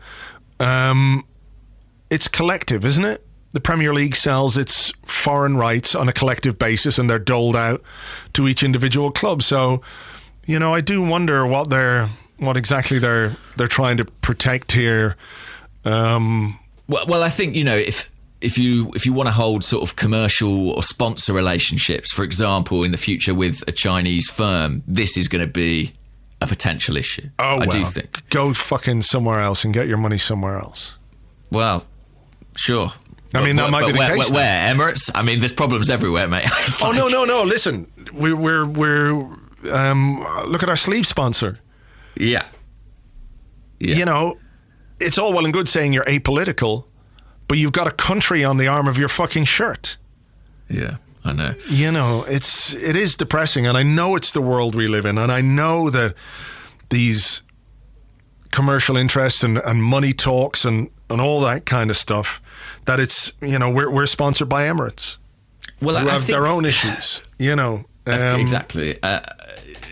it's collective, isn't it? The Premier League sells its foreign rights on a collective basis and they're doled out to each individual club. So, I do wonder what exactly they're trying to protect here. Well, I think, if you want to hold sort of commercial or sponsor relationships, for example, in the future with a Chinese firm, this is going to be a potential issue. I do think. Go fucking somewhere else and get your money somewhere else. Well, sure. I mean, that might be the case. Where? Emirates? I mean, there's problems everywhere, mate. No. Listen, we're look at our sleeve sponsor. Yeah. It's all well and good saying you're apolitical, but you've got a country on the arm of your fucking shirt. Yeah, I know. It is depressing, and I know it's the world we live in, and I know that these commercial interests and money talks and all that kind of stuff, that it's, we're sponsored by Emirates. Well, who have their own issues, exactly.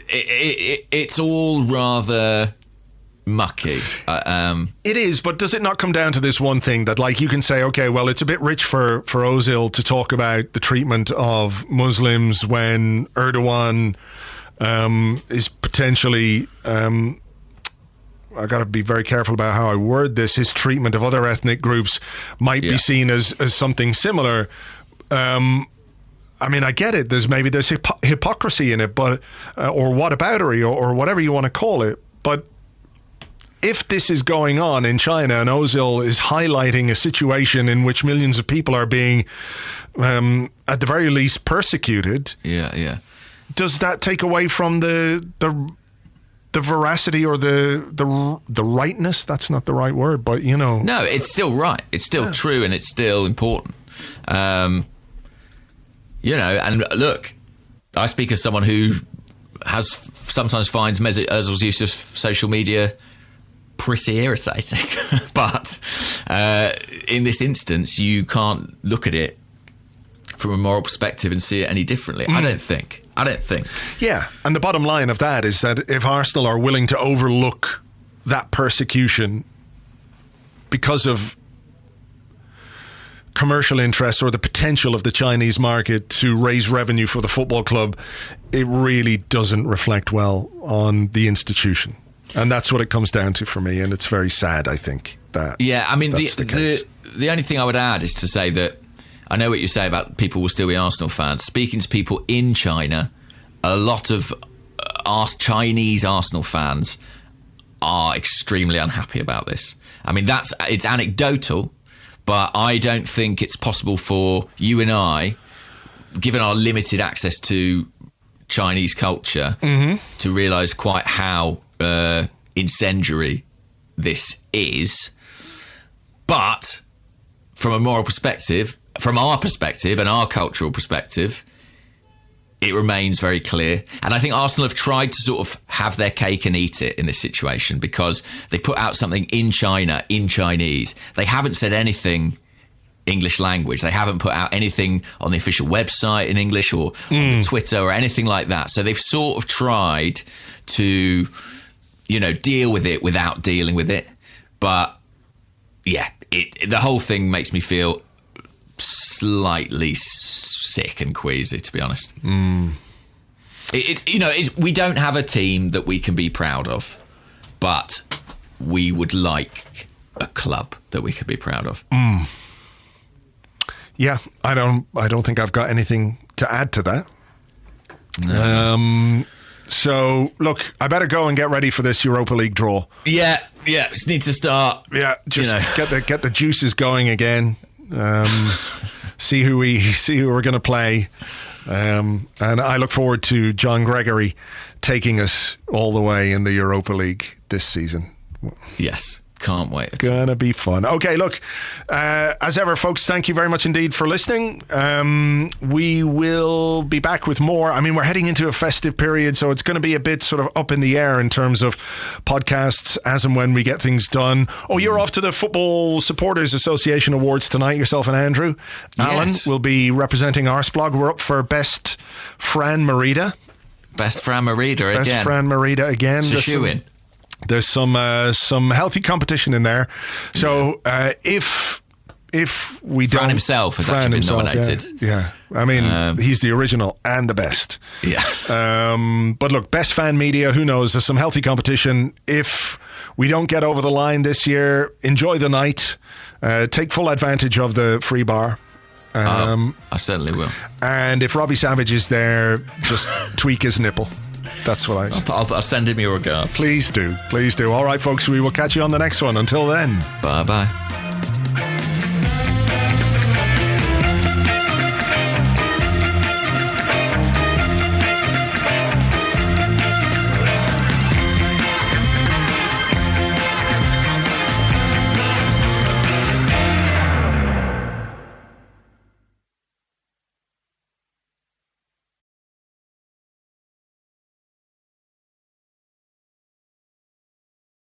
It's all rather mucky. It is, but does it not come down to this one thing that, like, you can say, okay, well, it's a bit rich for Ozil to talk about the treatment of Muslims when Erdogan is potentially, I got to be very careful about how I word this, his treatment of other ethnic groups might be seen as something similar. I mean, I get it. There's hypocrisy in it, but or whataboutery or whatever you want to call it. But if this is going on in China and Ozil is highlighting a situation in which millions of people are being, at the very least, persecuted, does that take away from the veracity or the rightness? That's not the right word, but No, it's still right. It's still true, and it's still important. And look, I speak as someone who sometimes finds Mesut Ozil's use of social media pretty irritating. But in this instance, you can't look at it from a moral perspective and see it any differently. I don't think. Yeah, and the bottom line of that is that if Arsenal are willing to overlook that persecution because of commercial interests or the potential of the Chinese market to raise revenue for the football club, it really doesn't reflect well on the institution. And that's what it comes down to for me, and it's very sad, I think, that that's the case. The only thing I would add is to say that I know what you say about people will still be Arsenal fans. Speaking to people in China, a lot of Chinese Arsenal fans are extremely unhappy about this. I mean, it's anecdotal, but I don't think it's possible for you and I, given our limited access to Chinese culture, to realise quite how incendiary this is. But from a moral perspective, from our perspective and our cultural perspective, it remains very clear. And I think Arsenal have tried to sort of have their cake and eat it in this situation, because they put out something in China, in Chinese. They haven't said anything English language. They haven't put out anything on the official website in English or on Twitter or anything like that. So they've sort of tried to, deal with it without dealing with it. But yeah, the whole thing makes me feel slightly sick and queasy, to be honest. We don't have a team that we can be proud of, but we would like a club that we could be proud of. Yeah, I don't think I've got anything to add to that. No. So look, I better go and get ready for this Europa League draw. Yeah, just need to start. Yeah, just get the juices going again. See who we're going to play, and I look forward to John Gregory taking us all the way in the Europa League this season. Yes, can't wait. Gonna be fun. Okay, look, as ever, folks, thank you very much indeed for listening. We will be back with more. I mean, we're heading into a festive period, so it's going to be a bit sort of up in the air in terms of podcasts as and when we get things done. Oh, you're off to the Football Supporters Association Awards tonight, yourself and Andrew. Alan will be representing Arseblog. We're up for Best Fran Merida. Best Fran Merida again. Best Fran Merida again. It's a shoe-in. There's some healthy competition in there. So if we don't... Fran himself has actually been nominated. Yeah. I mean, he's the original and the best. Yeah. But look, Best Fan Media, who knows? There's some healthy competition. If we don't get over the line this year, enjoy the night. Take full advantage of the free bar. I certainly will. And if Robbie Savage is there, just tweak his nipple. That's what I'll send him your regards. Please do. All right, folks, we will catch you on the next one. Until then. Bye-bye.